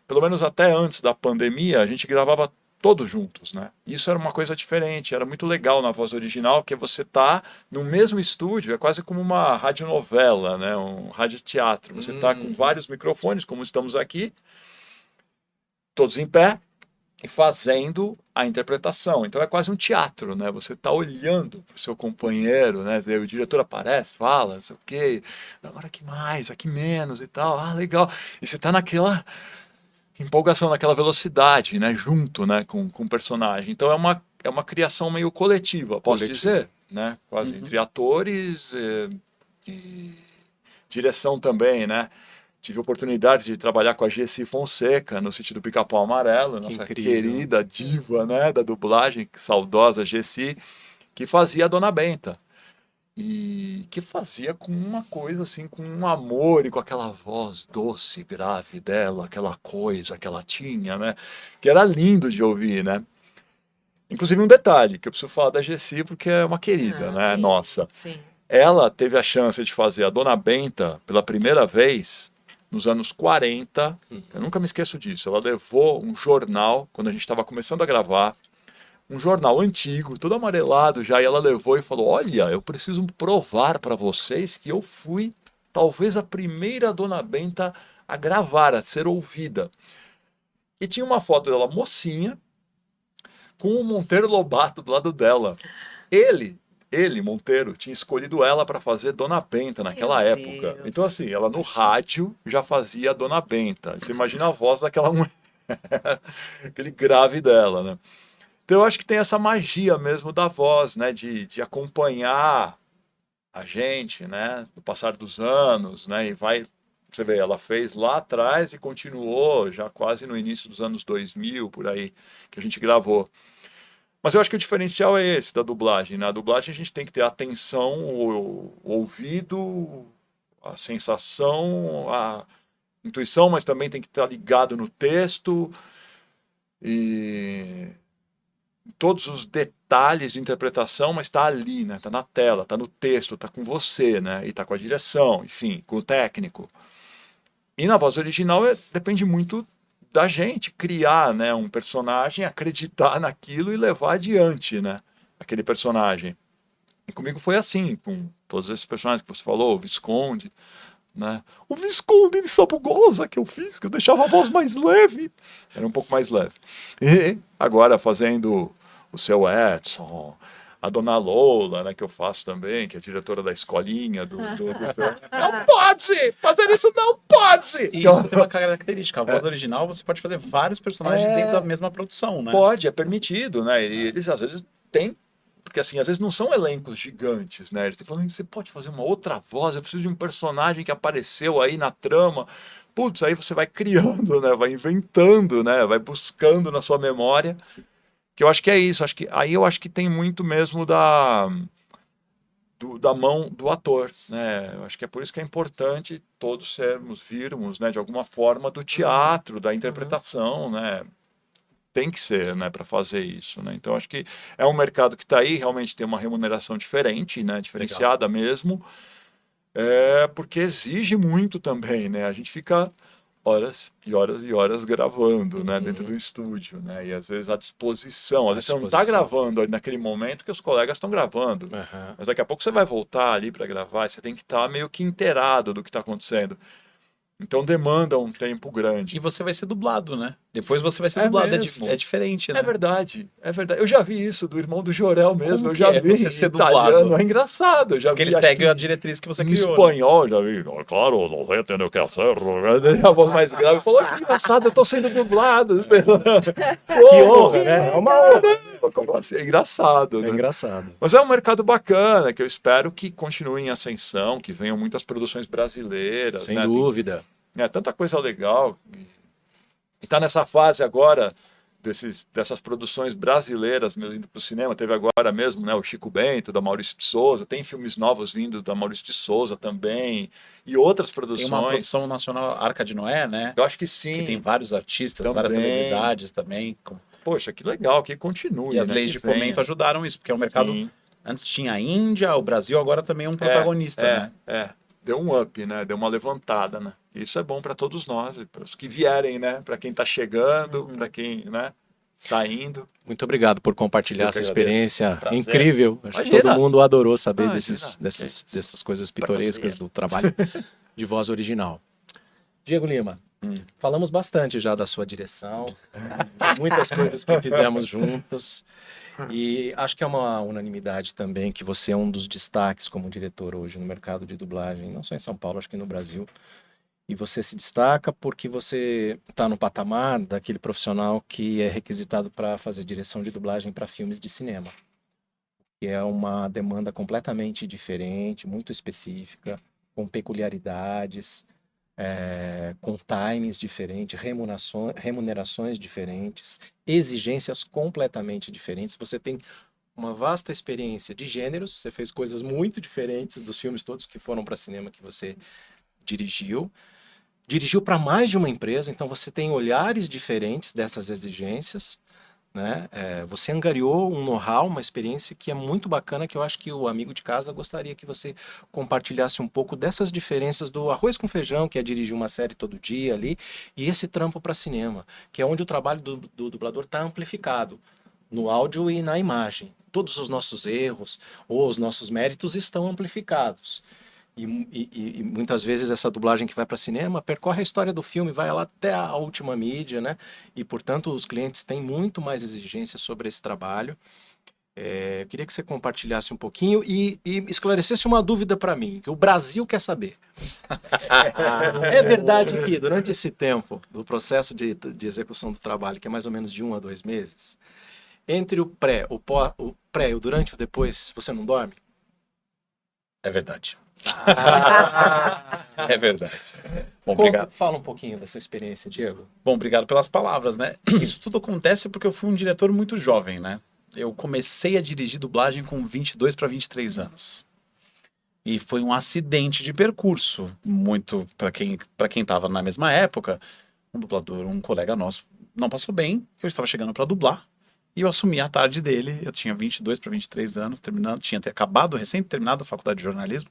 pelo menos até antes da pandemia, a gente gravava todos juntos, né? Isso era uma coisa diferente, era muito legal na voz original, que você tá no mesmo estúdio, é quase como uma radionovela, né? Um radioteatro. Você tá com vários microfones, como estamos aqui, todos em pé, e fazendo a interpretação. Então é quase um teatro, né? Você está olhando para o seu companheiro, né? O diretor aparece, fala, não sei o quê, agora aqui mais, aqui menos e tal, ah, legal. E você está naquela empolgação, naquela velocidade, né? Junto, né? Com o personagem. Então é uma criação meio coletiva, posso dizer, né? Quase entre atores e direção também, né? Tive a oportunidade de trabalhar com a Gessi Fonseca no sítio do Pica-Pau Amarelo, nossa querida diva, né, da dublagem, saudosa Gessi, que fazia a Dona Benta. E que fazia com uma coisa assim, com um amor e com aquela voz doce, grave dela, aquela coisa que ela tinha, né, que era lindo de ouvir, né. Inclusive um detalhe que eu preciso falar da Gessi porque é uma querida, né, sim, nossa. Sim. Ela teve a chance de fazer a Dona Benta pela primeira vez nos anos 40, eu nunca me esqueço disso. Ela levou um jornal, quando a gente estava começando a gravar, um jornal antigo, todo amarelado já, e ela levou e falou: olha, eu preciso provar para vocês que eu fui talvez a primeira Dona Benta a gravar, a ser ouvida. E tinha uma foto dela mocinha, com o Monteiro Lobato do lado dela. Ele, Monteiro, tinha escolhido ela para fazer Dona Benta naquela Meu época. Deus. Então, assim, ela no rádio já fazia Dona Benta. Você imagina a voz daquela mulher, aquele grave dela, né? Então, eu acho que tem essa magia mesmo da voz, né? De acompanhar a gente, né? No passar dos anos, né? E vai, você vê, ela fez lá atrás e continuou já quase no início dos anos 2000, por aí, que a gente gravou. Mas eu acho que o diferencial é esse da dublagem. Na dublagem a gente tem que ter a atenção, o ouvido, a sensação, a intuição, mas também tem que estar ligado no texto e todos os detalhes de interpretação, mas está ali, né? Está na tela, está no texto, está com você, né? E está com a direção, enfim, com o técnico. E na voz original depende muito da gente criar, né, um personagem, acreditar naquilo e levar adiante, né, aquele personagem. E comigo foi assim, com todos esses personagens que você falou, o Visconde, né, o Visconde de Sabugosa que eu fiz, que eu deixava a voz mais leve, era um pouco mais leve. E agora fazendo o seu Edson, a Dona Lola, né, que eu faço também, que é diretora da escolinha Não pode! Fazer isso não pode! E isso tem uma característica. A voz original, você pode fazer vários personagens dentro da mesma produção, né? Pode, é permitido, né? E eles às vezes têm, porque assim, às vezes não são elencos gigantes, né? Eles estão falando que você pode fazer uma outra voz, eu preciso de um personagem que apareceu aí na trama. Putz, aí você vai criando, né? Vai inventando, né? Vai buscando na sua memória. Que eu acho que é isso, aí eu acho que tem muito mesmo da mão do ator, né? Eu acho que é por isso que é importante todos virmos, né, de alguma forma do teatro, da interpretação, né? Tem que ser, né, para fazer isso, né? Então acho que é um mercado que está aí, realmente tem uma remuneração diferente, né, diferenciada mesmo, porque exige muito também, né? A gente fica horas e horas e horas gravando, né, dentro do estúdio, né, e às vezes à disposição, às vezes você não está gravando ali naquele momento que os colegas estão gravando, mas daqui a pouco você vai voltar ali para gravar e você tem que estar meio que inteirado do que está acontecendo. Então demanda um tempo E grande. você vai ser dublado, né? Depois você vai ser É dublado. mesmo. É diferente, né? É verdade, é verdade. Eu já vi isso do irmão do Jorel mesmo. Como Eu que já é vi você em ser italiano. dublado? É engraçado. Eu já Porque vi, eles acho seguem que a diretriz que você em criou, né? espanhol, já vi. Claro, não vai entender o que é certo. A voz mais grave falou: que engraçado, eu tô sendo dublado. Que honra, né? É uma honra. Como assim? É engraçado, É né? engraçado. Mas é um mercado bacana, que eu espero que continue em ascensão, que venham muitas produções brasileiras, Sem né? dúvida. Tem, tanta coisa legal. E tá nessa fase agora dessas produções brasileiras indo para o cinema. Teve agora mesmo, né, o Chico Bento, da Maurício de Souza. Tem filmes novos vindo da Maurício de Souza também. E outras Tem produções. uma produção nacional, Arca de Noé, né? Eu acho que Que tem sim. vários artistas, várias Também. celebridades também. Poxa, que legal, que continue. E as né, leis que de fomento venha. ajudaram isso, porque é um mercado. Sim. Antes tinha a Índia, o Brasil agora também é um protagonista, né? Deu um up, né? Deu uma levantada, né? Isso é bom para todos nós, para os que vierem, né? Para quem está chegando, para quem, né, tá indo. Muito obrigado por compartilhar Eu que essa agradeço. experiência Prazer. incrível. Acho que Imagina. todo mundo adorou saber Imagina. dessas coisas pitorescas Prazer. do trabalho de voz original. Diego Lima, falamos bastante já da sua direção, muitas coisas que fizemos juntos. E acho que é uma unanimidade também que você é um dos destaques como diretor hoje no mercado de dublagem, não só em São Paulo, acho que no Brasil. E você se destaca porque você está no patamar daquele profissional que é requisitado para fazer direção de dublagem para filmes de cinema, que é uma demanda completamente diferente, muito específica, com peculiaridades, com timings diferentes, remunerações diferentes, exigências completamente diferentes. Você tem uma vasta experiência de gêneros, você fez coisas muito diferentes dos filmes todos que foram para cinema que você dirigiu. Dirigiu para mais de uma empresa, então você tem olhares diferentes dessas exigências, né? Você angariou um know-how, uma experiência que é muito bacana, que eu acho que o amigo de casa gostaria que você compartilhasse um pouco dessas diferenças do arroz com feijão, que é dirigir uma série todo dia ali, e esse trampo para cinema, que é onde o trabalho do dublador está amplificado, no áudio e na imagem. Todos os nossos erros ou os nossos méritos estão amplificados. E muitas vezes essa dublagem que vai para cinema percorre a história do filme, vai lá até a última mídia, né? E, portanto, os clientes têm muito mais exigências sobre esse trabalho. Eu queria que você compartilhasse um pouquinho e esclarecesse uma dúvida para mim, que o Brasil quer saber. É verdade que durante esse tempo do processo de execução do trabalho, que é mais ou menos de 1 a 2 meses, entre o pré, o o durante e o depois, você não dorme? É verdade. É verdade. Bom, Como- obrigado. Fala um pouquinho dessa experiência, Diego. Bom, obrigado pelas palavras, né? Isso tudo acontece porque eu fui um diretor muito jovem, né? Eu comecei a dirigir dublagem com 22 para 23 anos. E foi um acidente de percurso, muito para quem estava na mesma época. Um dublador, um colega nosso, não passou bem. Eu estava chegando para dublar e eu assumi a tarde dele. Eu tinha 22 para 23 anos, tinha acabado, recém terminado a faculdade de jornalismo.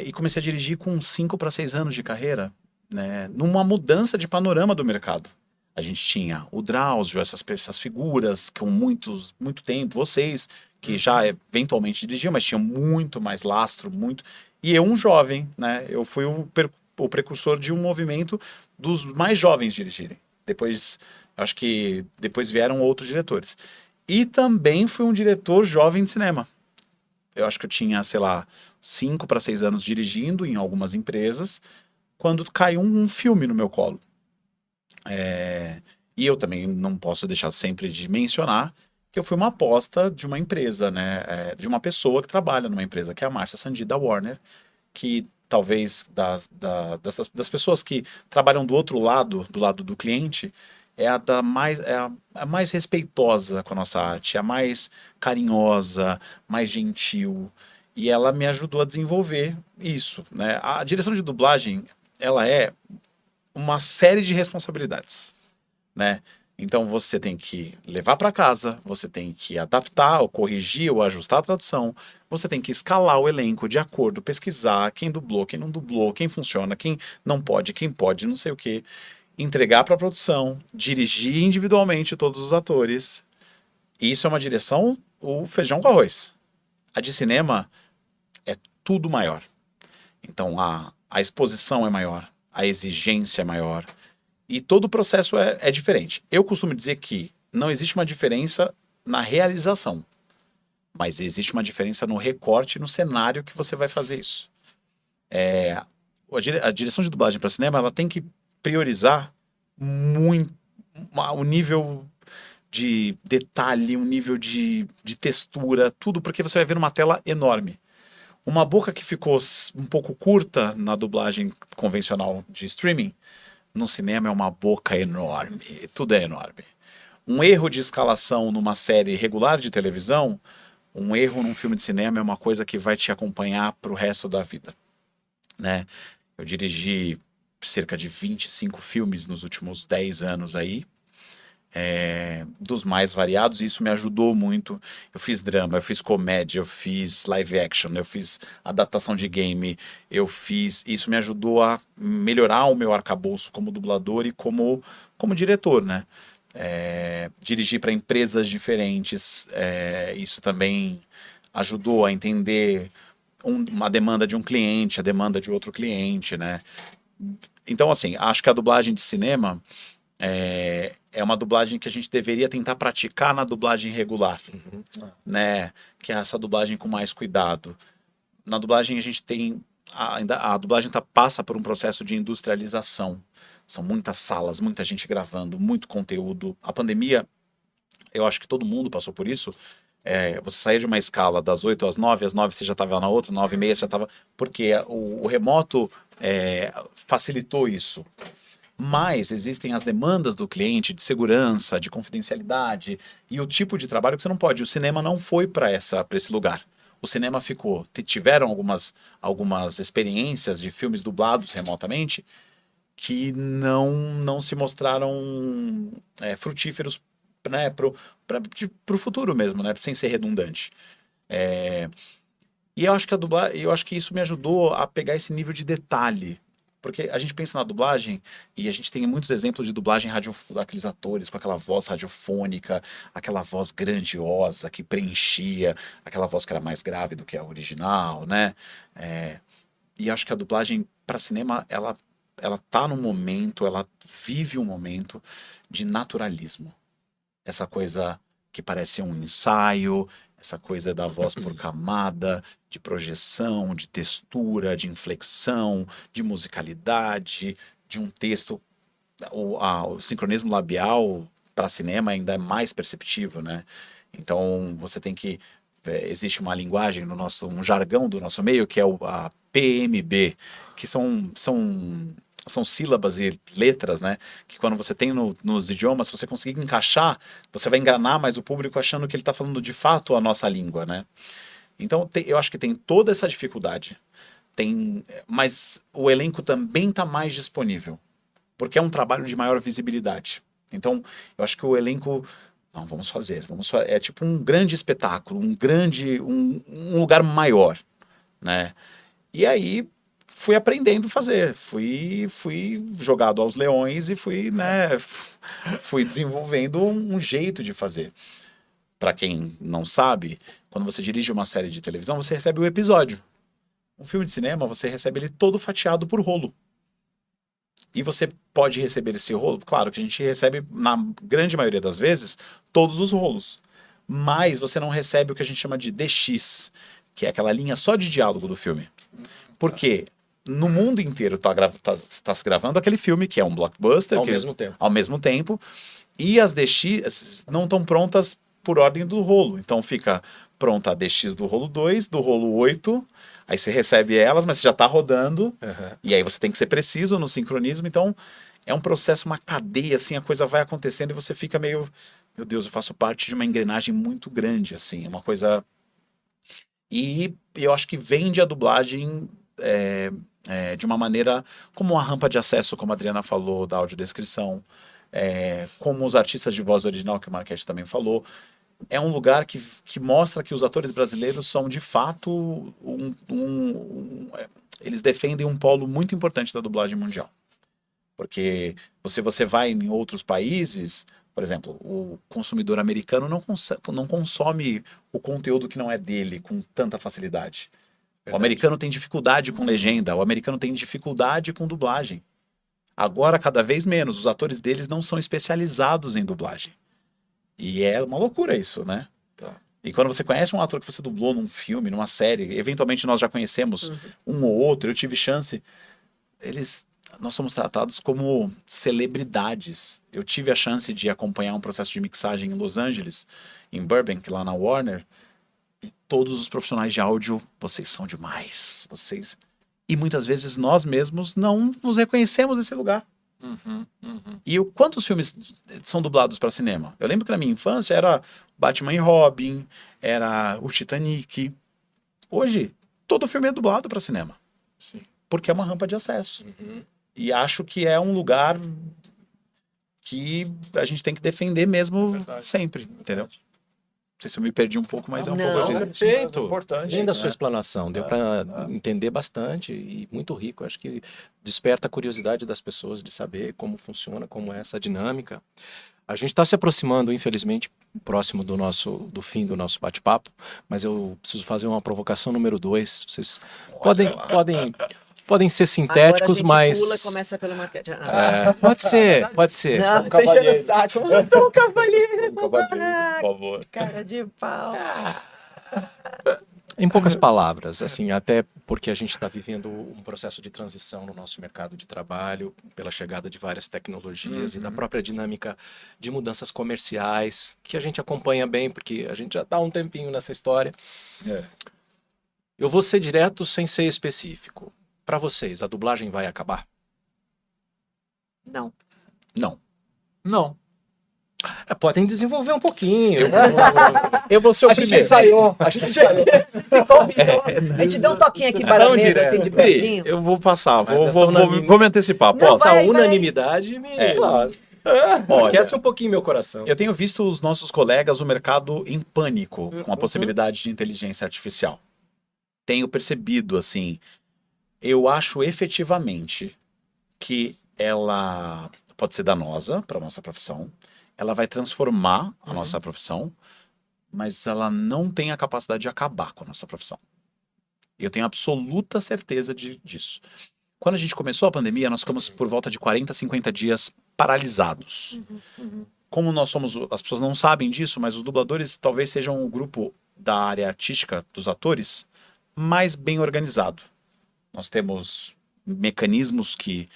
E comecei a dirigir com 5 para 6 anos de carreira, né, numa mudança de panorama do mercado. A gente tinha o Drauzio, essas figuras com muito tempo, vocês, que já eventualmente dirigiam, mas tinham muito mais lastro, E eu, um jovem, né? Eu fui o precursor de um movimento dos mais jovens dirigirem. Depois, acho que depois vieram outros diretores. E também fui um diretor jovem de cinema. Eu acho que eu tinha, sei lá, 5 para 6 anos dirigindo em algumas empresas, quando caiu um filme no meu colo. E eu também não posso deixar sempre de mencionar que eu fui uma aposta de uma empresa, né? De uma pessoa que trabalha numa empresa, que é a Márcia Sandi, da Warner, que talvez das pessoas que trabalham do outro lado, do lado do cliente, é a mais respeitosa com a nossa arte, a mais carinhosa, mais gentil. E ela me ajudou a desenvolver isso, né? A direção de dublagem, ela é uma série de responsabilidades, né? Então você tem que levar para casa, você tem que adaptar, ou corrigir, ou ajustar a tradução, você tem que escalar o elenco de acordo, pesquisar quem dublou, quem não dublou, quem funciona, quem não pode, quem pode, não sei o quê, entregar para a produção, dirigir individualmente todos os atores. E isso é uma direção, o feijão com arroz. A de cinema é tudo maior. Então a exposição é maior, a exigência é maior. E todo o processo é diferente. Eu costumo dizer que não existe uma diferença na realização, mas existe uma diferença no recorte, no cenário que você vai fazer isso. A direção de dublagem para cinema, ela tem que priorizar muito o nível de detalhe, um nível de textura, tudo, porque você vai ver uma tela enorme. Uma boca que ficou um pouco curta na dublagem convencional de streaming, no cinema é uma boca enorme, tudo é enorme. Um erro de escalação numa série regular de televisão, um erro num filme de cinema é uma coisa que vai te acompanhar para o resto da vida, né? Eu dirigi cerca de 25 filmes nos últimos 10 anos aí, dos mais variados, e isso me ajudou muito. Eu fiz drama, eu fiz comédia, eu fiz live action, eu fiz adaptação de game, isso me ajudou a melhorar o meu arcabouço como dublador e como diretor, né? Dirigir para empresas diferentes, isso também ajudou a entender uma demanda de um cliente, a demanda de outro cliente, né? Então, assim, acho que a dublagem de cinema é uma dublagem que a gente deveria tentar praticar na dublagem regular, né? Que é essa dublagem com mais cuidado. Na dublagem a gente tem a dublagem passa por um processo de industrialização. São muitas salas, muita gente gravando, muito conteúdo. A pandemia, eu acho que todo mundo passou por isso. Você saía de uma escala das 8 às 9, às 9 você já estava na outra, 9 e meia você já estava... Porque o remoto facilitou isso. Mas existem as demandas do cliente de segurança, de confidencialidade e o tipo de trabalho que você não pode. O cinema não foi para esse lugar. O cinema tiveram algumas experiências de filmes dublados remotamente que não se mostraram frutíferos, né, pro futuro mesmo, né, sem ser redundante. E eu acho que isso me ajudou a pegar esse nível de detalhe. Porque a gente pensa na dublagem e a gente tem muitos exemplos de dublagem daqueles atores com aquela voz radiofônica, aquela voz grandiosa que preenchia, aquela voz que era mais grave do que a original, né? E acho que a dublagem para cinema, ela tá num momento, ela vive um momento de naturalismo. Essa coisa que parece um ensaio, essa coisa da voz por camada, de projeção, de textura, de inflexão, de musicalidade, de um texto. O sincronismo labial para cinema ainda é mais perceptível, né? Então você tem que... existe uma linguagem um jargão do nosso meio que é a PMB, que são sílabas e letras, né? Que quando você tem nos idiomas, se você conseguir encaixar, você vai enganar mais o público achando que ele está falando de fato a nossa língua, né? Então, eu acho que tem toda essa dificuldade. Mas o elenco também está mais disponível, porque é um trabalho de maior visibilidade. Então, eu acho que o elenco... Não, vamos fazer. É tipo um grande espetáculo, um lugar maior, né? E aí... fui aprendendo a fazer, fui jogado aos leões e fui desenvolvendo um jeito de fazer. Para quem não sabe, quando você dirige uma série de televisão, você recebe o episódio. Um filme de cinema, você recebe ele todo fatiado por rolo. E você pode receber esse rolo, claro que a gente recebe, na grande maioria das vezes, todos os rolos. Mas você não recebe o que a gente chama de DX, que é aquela linha só de diálogo do filme. Por quê? No mundo inteiro tá se gravando aquele filme que é um blockbuster. Ao mesmo tempo. E as DX não estão prontas por ordem do rolo. Então fica pronta a DX do rolo 2, do rolo 8. Aí você recebe elas, mas você já tá rodando. E aí você tem que ser preciso no sincronismo. Então é um processo, uma cadeia, assim, a coisa vai acontecendo e você fica meio... Meu Deus, eu faço parte de uma engrenagem muito grande, assim. É uma coisa... E eu acho que vende a dublagem... de uma maneira como uma rampa de acesso, como a Adriana falou, da audiodescrição, como os artistas de voz original, que o Marquete também falou. É um lugar que mostra que os atores brasileiros são, de fato, eles defendem um polo muito importante da dublagem mundial. Porque você vai em outros países, por exemplo, o consumidor americano não consome o conteúdo que não é dele com tanta facilidade. O americano tem dificuldade com legenda, o americano tem dificuldade com dublagem. Agora, cada vez menos, os atores deles não são especializados em dublagem. E é uma loucura isso, né? Tá. E quando você conhece um ator que você dublou num filme, numa série, eventualmente nós já conhecemos um ou outro, eu tive chance, nós somos tratados como celebridades. Eu tive a chance de acompanhar um processo de mixagem em Los Angeles, em Burbank, lá na Warner, e todos os profissionais de áudio, vocês são demais, vocês... E muitas vezes nós mesmos não nos reconhecemos nesse lugar. E quantos filmes são dublados para cinema? Eu lembro que na minha infância era Batman e Robin, era o Titanic. Hoje, todo filme é dublado para cinema. Sim. Porque é uma rampa de acesso. E acho que é um lugar que a gente tem que defender mesmo sempre, entendeu? Não sei se eu me perdi um pouco, mas é um Não, pouco disso. Perfeito. Importante. Linda a sua explanação. Deu para entender bastante e muito rico. Acho que desperta a curiosidade das pessoas de saber como funciona, como é essa dinâmica. A gente está se aproximando, infelizmente, próximo do fim do nosso bate-papo, mas eu preciso fazer uma provocação número 2. Vocês podem ser sintéticos, Agora a gente mas pula e começa pelo marketing. pode ser. Não, cavalheiro. deixa eu saco. Eu sou um cavalheiro. Por favor. Cara de pau. Em poucas palavras, assim, até porque a gente está vivendo um processo de transição no nosso mercado de trabalho, pela chegada de várias tecnologias e da própria dinâmica de mudanças comerciais, que a gente acompanha bem, porque a gente já está há um tempinho nessa história. Eu vou ser direto sem ser específico. Para vocês, a dublagem vai acabar? Não. Não. Podem desenvolver um pouquinho. Eu vou ser o primeiro. A gente ensaiou. A gente deu um toquinho aqui para a Vamos mesa, direto. assim, de pezinho. Eu vou passar, Mas vou, essa vou, vou, unanimidade- vou me antecipar. Não, Posso? Essa vai. unanimidade me Olha, aquece um pouquinho meu coração. eu tenho visto os nossos colegas, o mercado em pânico com a possibilidade de inteligência artificial. Tenho percebido, assim, eu acho efetivamente que ela pode ser danosa para a nossa profissão, ela vai transformar a nossa profissão, mas ela não tem a capacidade de acabar com a nossa profissão. Eu tenho absoluta certeza disso. Quando a gente começou a pandemia, nós ficamos por volta de 40, 50 dias paralisados. Como nós somos, as pessoas não sabem disso, mas os dubladores talvez sejam o grupo da área artística dos atores mais bem organizado. Nós temos mecanismos que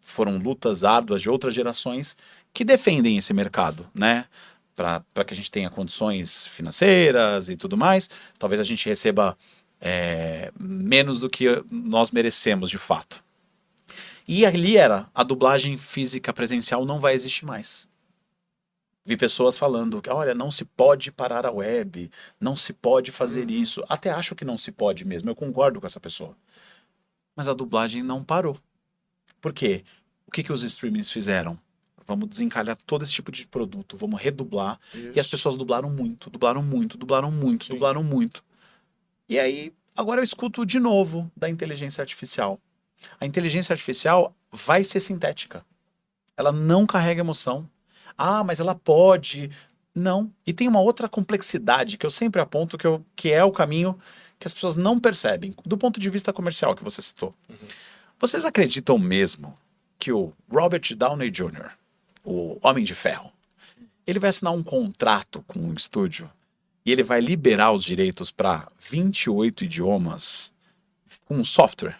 foram lutas árduas de outras gerações que defendem esse mercado, né? Para que a gente tenha condições financeiras e tudo mais. Talvez a gente receba menos do que nós merecemos de fato. E ali a dublagem física presencial não vai existir mais. Vi pessoas falando que, olha, não se pode parar a web, não se pode fazer isso. Até acho que não se pode mesmo, eu concordo com essa pessoa. Mas a dublagem não parou. Por quê? O que os streamings fizeram? Vamos desencalhar todo esse tipo de produto, vamos redublar. E as pessoas dublaram muito. E aí, agora eu escuto de novo da inteligência artificial. A inteligência artificial vai ser sintética. Ela não carrega emoção. Ah, mas ela pode. Não. E tem uma outra complexidade que eu sempre aponto que é o caminho que as pessoas não percebem. Do ponto de vista comercial que você citou. Vocês acreditam mesmo que o Robert Downey Jr., o Homem de Ferro, ele vai assinar um contrato com um estúdio e ele vai liberar os direitos para 28 idiomas com um software?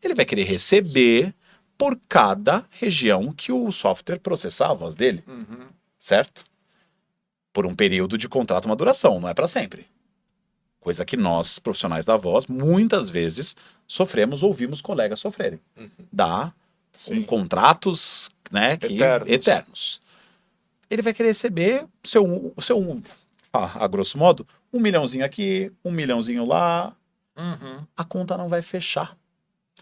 Ele vai querer receber por cada região que o software processar a voz dele, certo? Por um período de contrato, uma duração, não é para sempre. Coisa que nós, profissionais da voz, muitas vezes sofremos, ouvimos colegas sofrerem. Dá contratos, né, eternos. Ele vai querer receber a grosso modo, 1 milhãozinho aqui, 1 milhãozinho lá. A conta não vai fechar.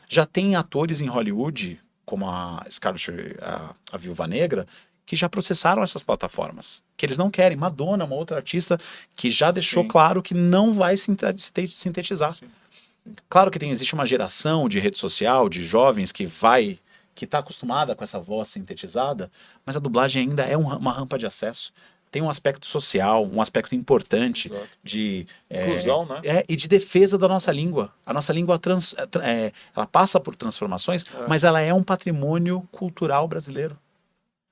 Já tem atores em Hollywood, como a Scarlett, a Viúva Negra, que já processaram essas plataformas. Que eles não querem. Madonna, uma outra artista, que já deixou claro que não vai sintetizar. Claro que existe uma geração de rede social, de jovens que está acostumada com essa voz sintetizada, mas a dublagem ainda é uma rampa de acesso. tem um aspecto social, um aspecto importante Exato. de Inclusão, né? e de defesa da nossa língua. A nossa língua ela passa por transformações, mas ela é um patrimônio cultural brasileiro.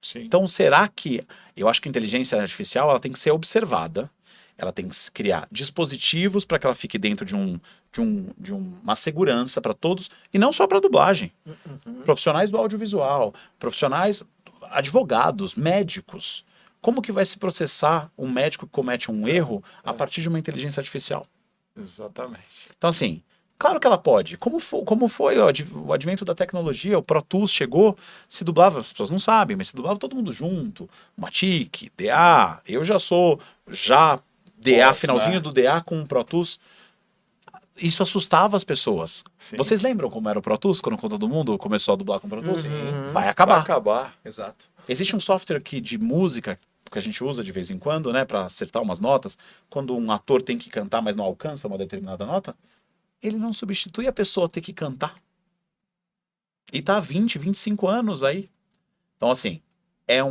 Sim. Então, será que... Eu acho que a inteligência artificial ela tem que ser observada, ela tem que criar dispositivos para que ela fique dentro de uma segurança para todos, e não só para dublagem. Profissionais do audiovisual, profissionais, advogados, médicos. Como que vai se processar um médico que comete um erro a partir de uma inteligência artificial? Exatamente. Então, assim, claro que ela pode. Como foi o advento da tecnologia, o Pro Tools chegou, se dublava, as pessoas não sabem, mas se dublava todo mundo junto. Uma TIC, DA, eu já sou DA, finalzinho né? do DA com o Pro Tools. Isso assustava as pessoas. Sim. Vocês lembram como era o Pro Tools quando todo mundo começou a dublar com o Pro Tools? Sim. Vai Vai acabar. acabar. Exato. Existe um software aqui de música que a gente usa de vez em quando, né, para acertar umas notas. Quando um ator tem que cantar, mas não alcança uma determinada nota, ele não substitui a pessoa ter que cantar. E tá há 20, 25 anos aí. Então, assim, é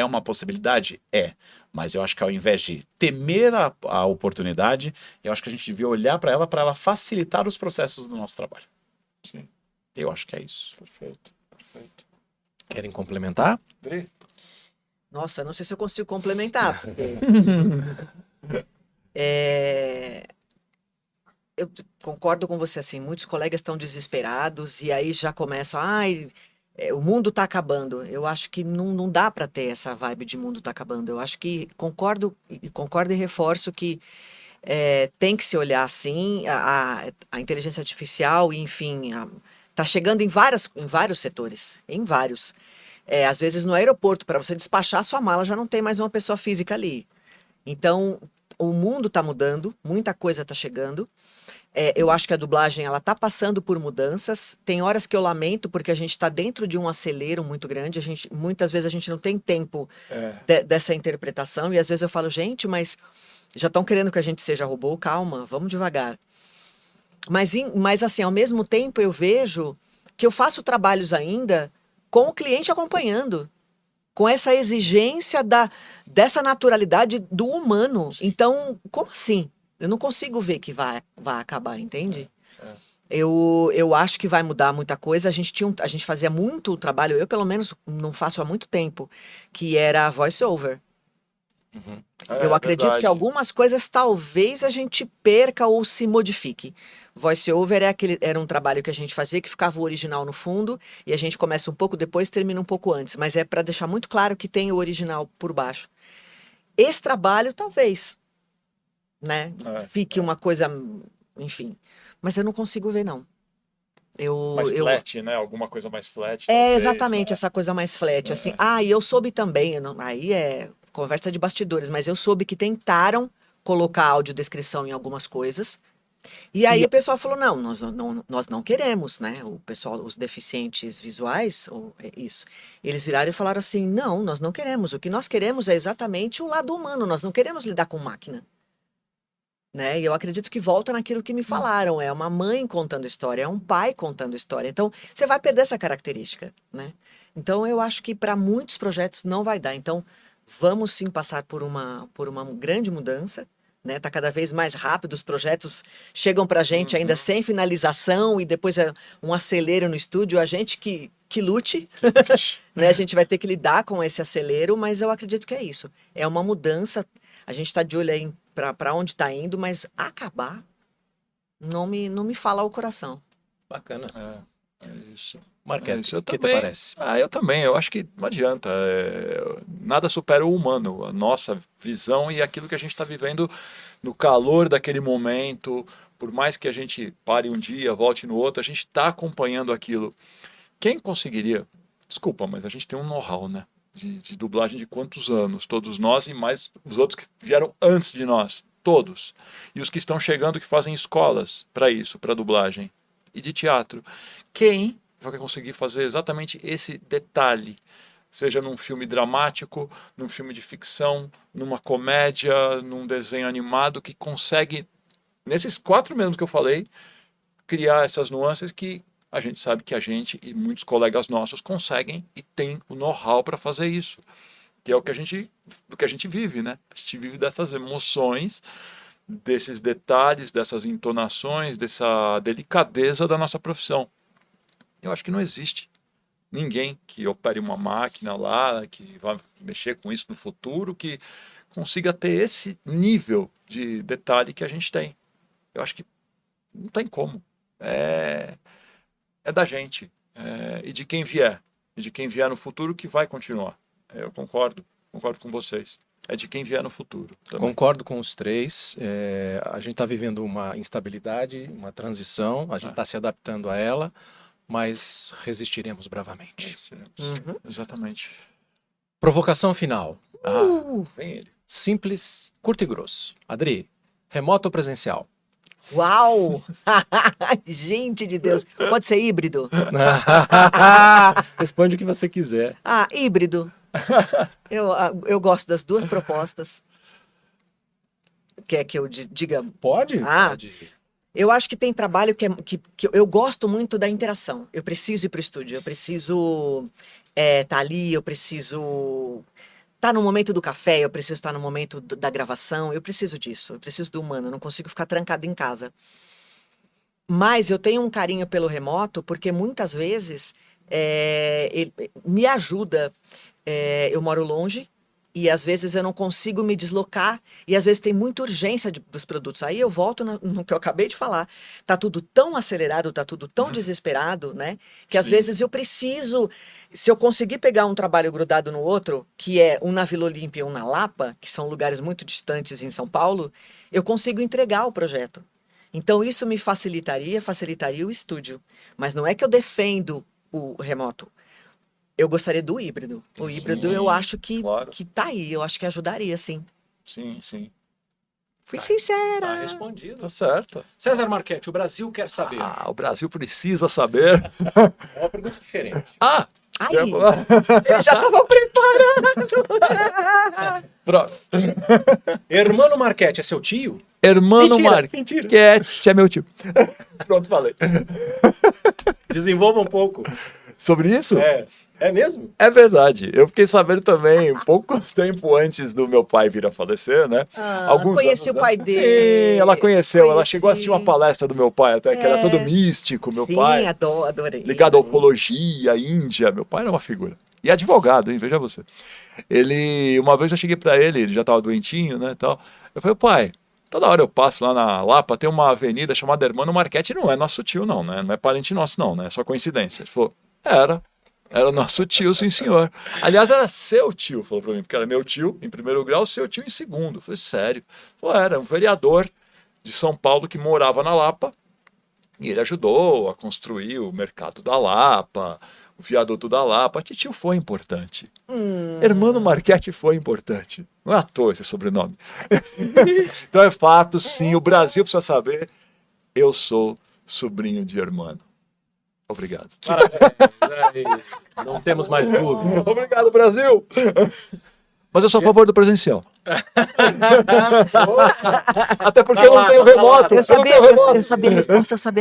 uma possibilidade? É. Mas eu acho que ao invés de temer a oportunidade, eu acho que a gente devia olhar para ela facilitar os processos do nosso trabalho. Sim. Eu acho que é isso. Perfeito. Perfeito. Querem complementar? Dri? Nossa, não sei se eu consigo complementar. Porque, eu concordo com você, assim, muitos colegas estão desesperados e aí já começam, o mundo está acabando. Eu acho que não dá para ter essa vibe de mundo está acabando. Eu acho que concordo e reforço que tem que se olhar assim, a inteligência artificial, enfim, está chegando em vários setores, em vários. Às vezes no aeroporto, para você despachar sua mala, já não tem mais uma pessoa física ali. Então, o mundo está mudando, muita coisa está chegando. Eu acho que a dublagem ela está passando por mudanças. Tem horas que eu lamento porque a gente está dentro de um acelero muito grande. Muitas vezes a gente não tem tempo dessa interpretação. E às vezes eu falo, gente, mas já estão querendo que a gente seja robô? Calma, vamos devagar. Mas assim, ao mesmo tempo eu vejo que eu faço trabalhos ainda com o cliente acompanhando, com essa exigência dessa naturalidade do humano. Então, como assim? Eu não consigo ver que vai acabar, entende? Eu acho que vai mudar muita coisa. A gente fazia muito trabalho, eu pelo menos não faço há muito tempo, que era voice-over. Eu acredito que algumas coisas talvez a gente perca ou se modifique. Voice-over era um trabalho que a gente fazia que ficava o original no fundo e a gente começa um pouco depois, termina um pouco antes. Mas é para deixar muito claro que tem o original por baixo. Esse trabalho, talvez, né? Fique uma coisa, enfim. Mas eu não consigo ver, não. Mais flat, né? Alguma coisa mais flat. Exatamente, né? essa coisa mais flat. Assim, e eu soube também, aí é conversa de bastidores, mas eu soube que tentaram colocar audiodescrição em algumas coisas. E aí o pessoal falou, não, nós não queremos, né? O pessoal, os deficientes visuais, isso. Eles viraram e falaram assim, não, nós não queremos. O que nós queremos é exatamente o lado humano, nós não queremos lidar com máquina. Né? E eu acredito que volta naquilo que me falaram, é uma mãe contando história, é um pai contando história. Então, você vai perder essa característica, né? Então, eu acho que para muitos projetos não vai dar. Então, vamos sim passar por uma grande mudança, né? Tá cada vez mais rápido, os projetos chegam para a gente ainda sem finalização e depois é um acelero no estúdio, a gente que lute, né? A gente vai ter que lidar com esse acelero, mas eu acredito que é isso. É uma mudança, a gente está de olho aí para onde está indo, mas acabar não me fala ao coração. Bacana. É isso. Marquete, Eu o que te também. parece? Eu também. Eu acho que não adianta. Nada supera o humano, a nossa visão e aquilo que a gente está vivendo no calor daquele momento. Por mais que a gente pare um dia, volte no outro, a gente está acompanhando aquilo. Quem conseguiria? Desculpa, mas a gente tem um know-how, né? De dublagem de quantos anos? Todos nós e mais os outros que vieram antes de nós. Todos. E os que estão chegando que fazem escolas para isso, para dublagem. E de teatro. Quem vai conseguir fazer exatamente esse detalhe? Seja num filme dramático, num filme de ficção, numa comédia, num desenho animado, que consegue, nesses 4 mesmos que eu falei, criar essas nuances que a gente sabe que a gente e muitos colegas nossos conseguem e têm o know-how para fazer isso. que é o que a gente vive, né? A gente vive dessas emoções, desses detalhes, dessas entonações, dessa delicadeza da nossa profissão. Eu acho que não existe ninguém que opere uma máquina lá, que vai mexer com isso no futuro, que consiga ter esse nível de detalhe que a gente tem. Eu acho que não tem como. É da gente. E de quem vier. E de quem vier no futuro que vai continuar. Eu concordo com vocês. É de quem vier no futuro também. Concordo com os três. A gente está vivendo uma instabilidade, uma transição, a gente está se adaptando a ela, mas resistiremos bravamente. Uhum. Exatamente. Provocação final. Vem ele. Simples, curto e grosso. Adri, remoto ou presencial? Uau! Gente de Deus. Pode ser híbrido? Responde o que você quiser. Híbrido. Eu gosto das duas propostas. Quer que eu diga? Pode? Pode. Eu acho que tem trabalho que eu gosto muito da interação. Eu preciso ir para o estúdio, eu preciso estar ali, eu preciso estar no momento do café, eu preciso estar no momento da gravação, eu preciso disso, eu preciso do humano, eu não consigo ficar trancado em casa. Mas eu tenho um carinho pelo remoto porque muitas vezes ele me ajuda. Eu moro longe. E às vezes eu não consigo me deslocar, e às vezes tem muita urgência dos produtos. Aí eu volto no que eu acabei de falar. Tá tudo tão acelerado, tá tudo tão desesperado, né? Que às vezes eu preciso, se eu conseguir pegar um trabalho grudado no outro, que é um na Vila Olímpia e um na Lapa, que são lugares muito distantes em São Paulo, eu consigo entregar o projeto. Então isso me facilitaria o estúdio. Mas não é que eu defendo o remoto. Eu gostaria do híbrido. O híbrido eu acho que tá aí. Eu acho que ajudaria, sim. Sim. Fui sincera. Tá respondido. Tá certo. César Marchetti, o Brasil quer saber. O Brasil precisa saber. É uma pergunta diferente. Ai, eu já tava preparando. Pronto. Hermano Marchetti é seu tio? Hermano Mentira. Marchetti é meu tio. Pronto, falei. Desenvolva um pouco. Sobre isso? É mesmo? É verdade. Eu fiquei sabendo também, um pouco tempo antes do meu pai vir a falecer, né? Conheci o pai dele. Sim, ela conheceu. Ela chegou a assistir uma palestra do meu pai até, que era todo místico, meu pai. Sim, adorei. Ligado à ufologia, à Índia. Meu pai era uma figura. E advogado, hein? Veja você. Uma vez eu cheguei pra ele já estava doentinho, né, tal. Eu falei, pai, toda hora eu passo lá na Lapa, tem uma avenida chamada Hermano Marchetti, não é nosso tio não, né? Não é parente nosso não, né? É só coincidência. Ele falou, era nosso tio, sim senhor. Aliás, era seu tio, falou pra mim, porque era meu tio em primeiro grau, seu tio em segundo. Eu falei, sério? Ele falou, era um vereador de São Paulo que morava na Lapa, e ele ajudou a construir o mercado da Lapa, o viaduto da Lapa. A tio foi importante. Hermano Marchetti foi importante. Não é à toa esse sobrenome. Então é fato, sim, o Brasil precisa saber, eu sou sobrinho de Hermano. Obrigado. Parabéns. Não temos mais dúvida. Obrigado, Brasil! Mas eu sou a favor do presencial. Até porque eu não tenho remoto. Eu sabia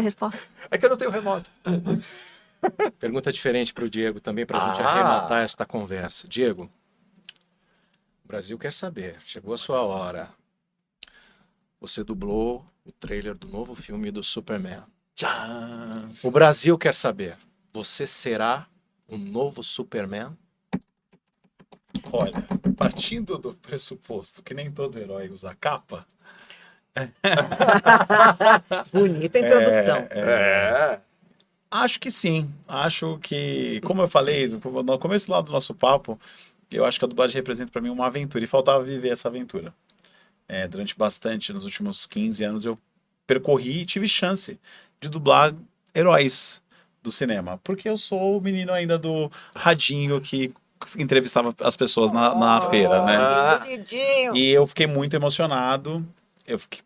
a resposta. É que eu não tenho remoto. Pergunta diferente para o Diego também, para a gente arrematar esta conversa. Diego, o Brasil quer saber. Chegou a sua hora. Você dublou o trailer do novo filme do Superman. Tchau. O Brasil quer saber. Você será o novo Superman? Olha, partindo do pressuposto que nem todo herói usa capa. Bonita introdução. Acho que sim. Acho que, como eu falei no começo lá do nosso papo, eu acho que a dublagem representa para mim uma aventura e faltava viver essa aventura. Durante nos últimos 15 anos eu percorri e tive chance de dublar heróis do cinema, porque eu sou o menino ainda do radinho que entrevistava as pessoas na feira, né? Bonitinho. E eu fiquei muito emocionado,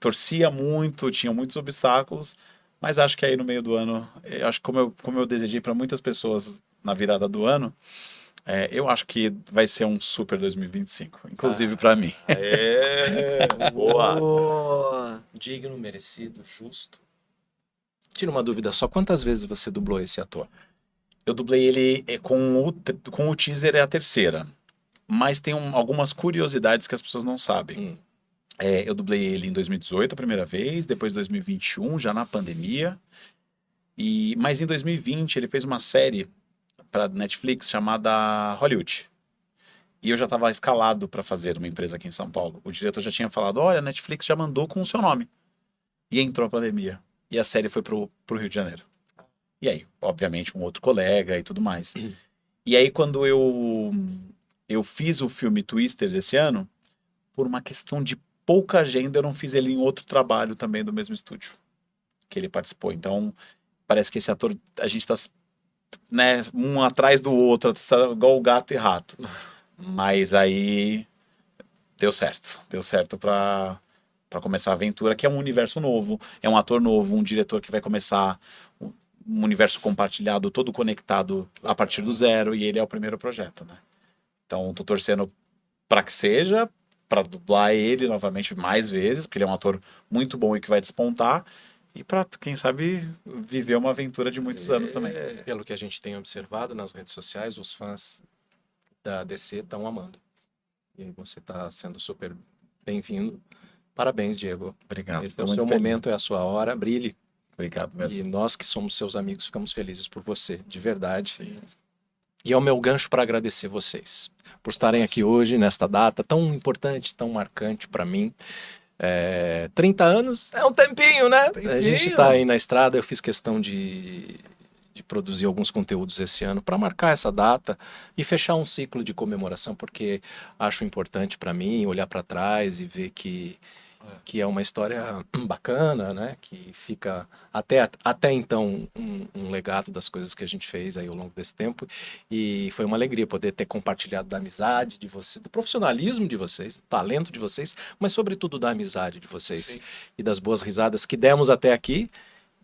torcia muito, tinha muitos obstáculos, mas acho que aí no meio do ano, acho que como eu desejei para muitas pessoas na virada do ano, eu acho que vai ser um super 2025, inclusive para mim. Boa! Digno, merecido, justo. Tira uma dúvida só, quantas vezes você dublou esse ator? Eu dublei ele com o teaser, é a terceira. mas tem algumas curiosidades que as pessoas não sabem. Eu dublei ele em 2018 a primeira vez, depois 2021, já na pandemia. Mas em 2020 ele fez uma série para Netflix chamada Hollywood. E eu já estava escalado para fazer uma empresa aqui em São Paulo. O diretor já tinha falado, olha, a Netflix já mandou com o seu nome. E entrou a pandemia. E a série foi pro Rio de Janeiro. E aí, obviamente, um outro colega e tudo mais. E aí, quando eu fiz o filme Twisters esse ano, por uma questão de pouca agenda, eu não fiz ele em outro trabalho também do mesmo estúdio que ele participou. Então, parece que esse ator, a gente tá, né, um atrás do outro, tá igual o gato e rato. Mas aí deu certo para começar a aventura, que é um universo novo, é um ator novo, um diretor que vai começar um universo compartilhado, todo conectado a partir do zero, e ele é o primeiro projeto, né? Então, tô torcendo para que seja, para dublar ele novamente mais vezes, porque ele é um ator muito bom e que vai despontar, e para, quem sabe, viver uma aventura de muitos anos também. Pelo que a gente tem observado nas redes sociais, os fãs da DC estão amando. E você está sendo super bem-vindo. Parabéns, Diego. Obrigado. Esse é o seu momento, é a sua hora. Brilhe. Obrigado mesmo. E nós que somos seus amigos ficamos felizes por você, de verdade. Sim. E é o meu gancho para agradecer vocês por estarem aqui hoje, nesta data tão importante, tão marcante para mim. 30 anos é um tempinho, né? A gente está aí na estrada. Eu fiz questão de produzir alguns conteúdos esse ano para marcar essa data e fechar um ciclo de comemoração, porque acho importante para mim olhar para trás e ver que é uma história bacana, né? Que fica até então um legado das coisas que a gente fez aí ao longo desse tempo, e foi uma alegria poder ter compartilhado da amizade de vocês, do profissionalismo de vocês, do talento de vocês, mas sobretudo da amizade de vocês. Sim. E das boas risadas que demos até aqui,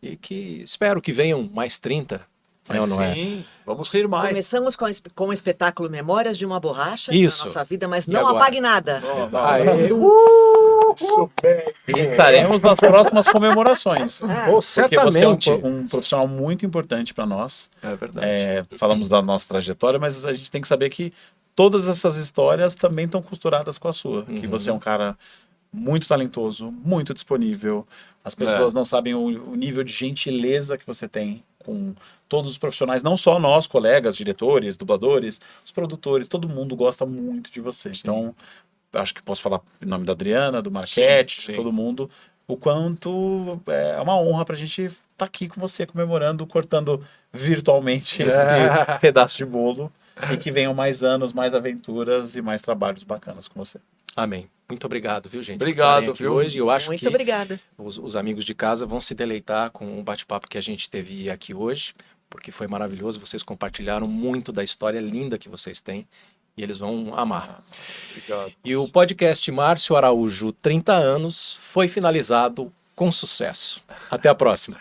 e que espero que venham mais 30. Sim, vamos rir mais. Começamos com o espetáculo Memórias de uma Borracha Isso. na nossa vida, mas não apague nada. E estaremos nas próximas comemorações. Certamente. Porque você é um profissional muito importante para nós. É verdade. Falamos da nossa trajetória, mas a gente tem que saber que todas essas histórias também estão costuradas com a sua. Que você é um cara muito talentoso, muito disponível. As pessoas não sabem o nível de gentileza que você tem com todos os profissionais, não só nós, colegas, diretores, dubladores, os produtores, todo mundo gosta muito de você. Sim. Então, acho que posso falar em nome da Adriana, do Marquete, de todo mundo, o quanto é uma honra pra gente estar aqui com você, comemorando, cortando virtualmente esse pedaço de bolo, e que venham mais anos, mais aventuras e mais trabalhos bacanas com você. Amém. Muito obrigado, viu, gente? Obrigado, viu? Hoje. Eu acho Muito que obrigada. Os amigos de casa vão se deleitar com o bate-papo que a gente teve aqui hoje, porque foi maravilhoso. Vocês compartilharam muito da história linda que vocês têm e eles vão amar. Obrigado. E o podcast Márcio Araújo 30 anos foi finalizado com sucesso. Até a próxima.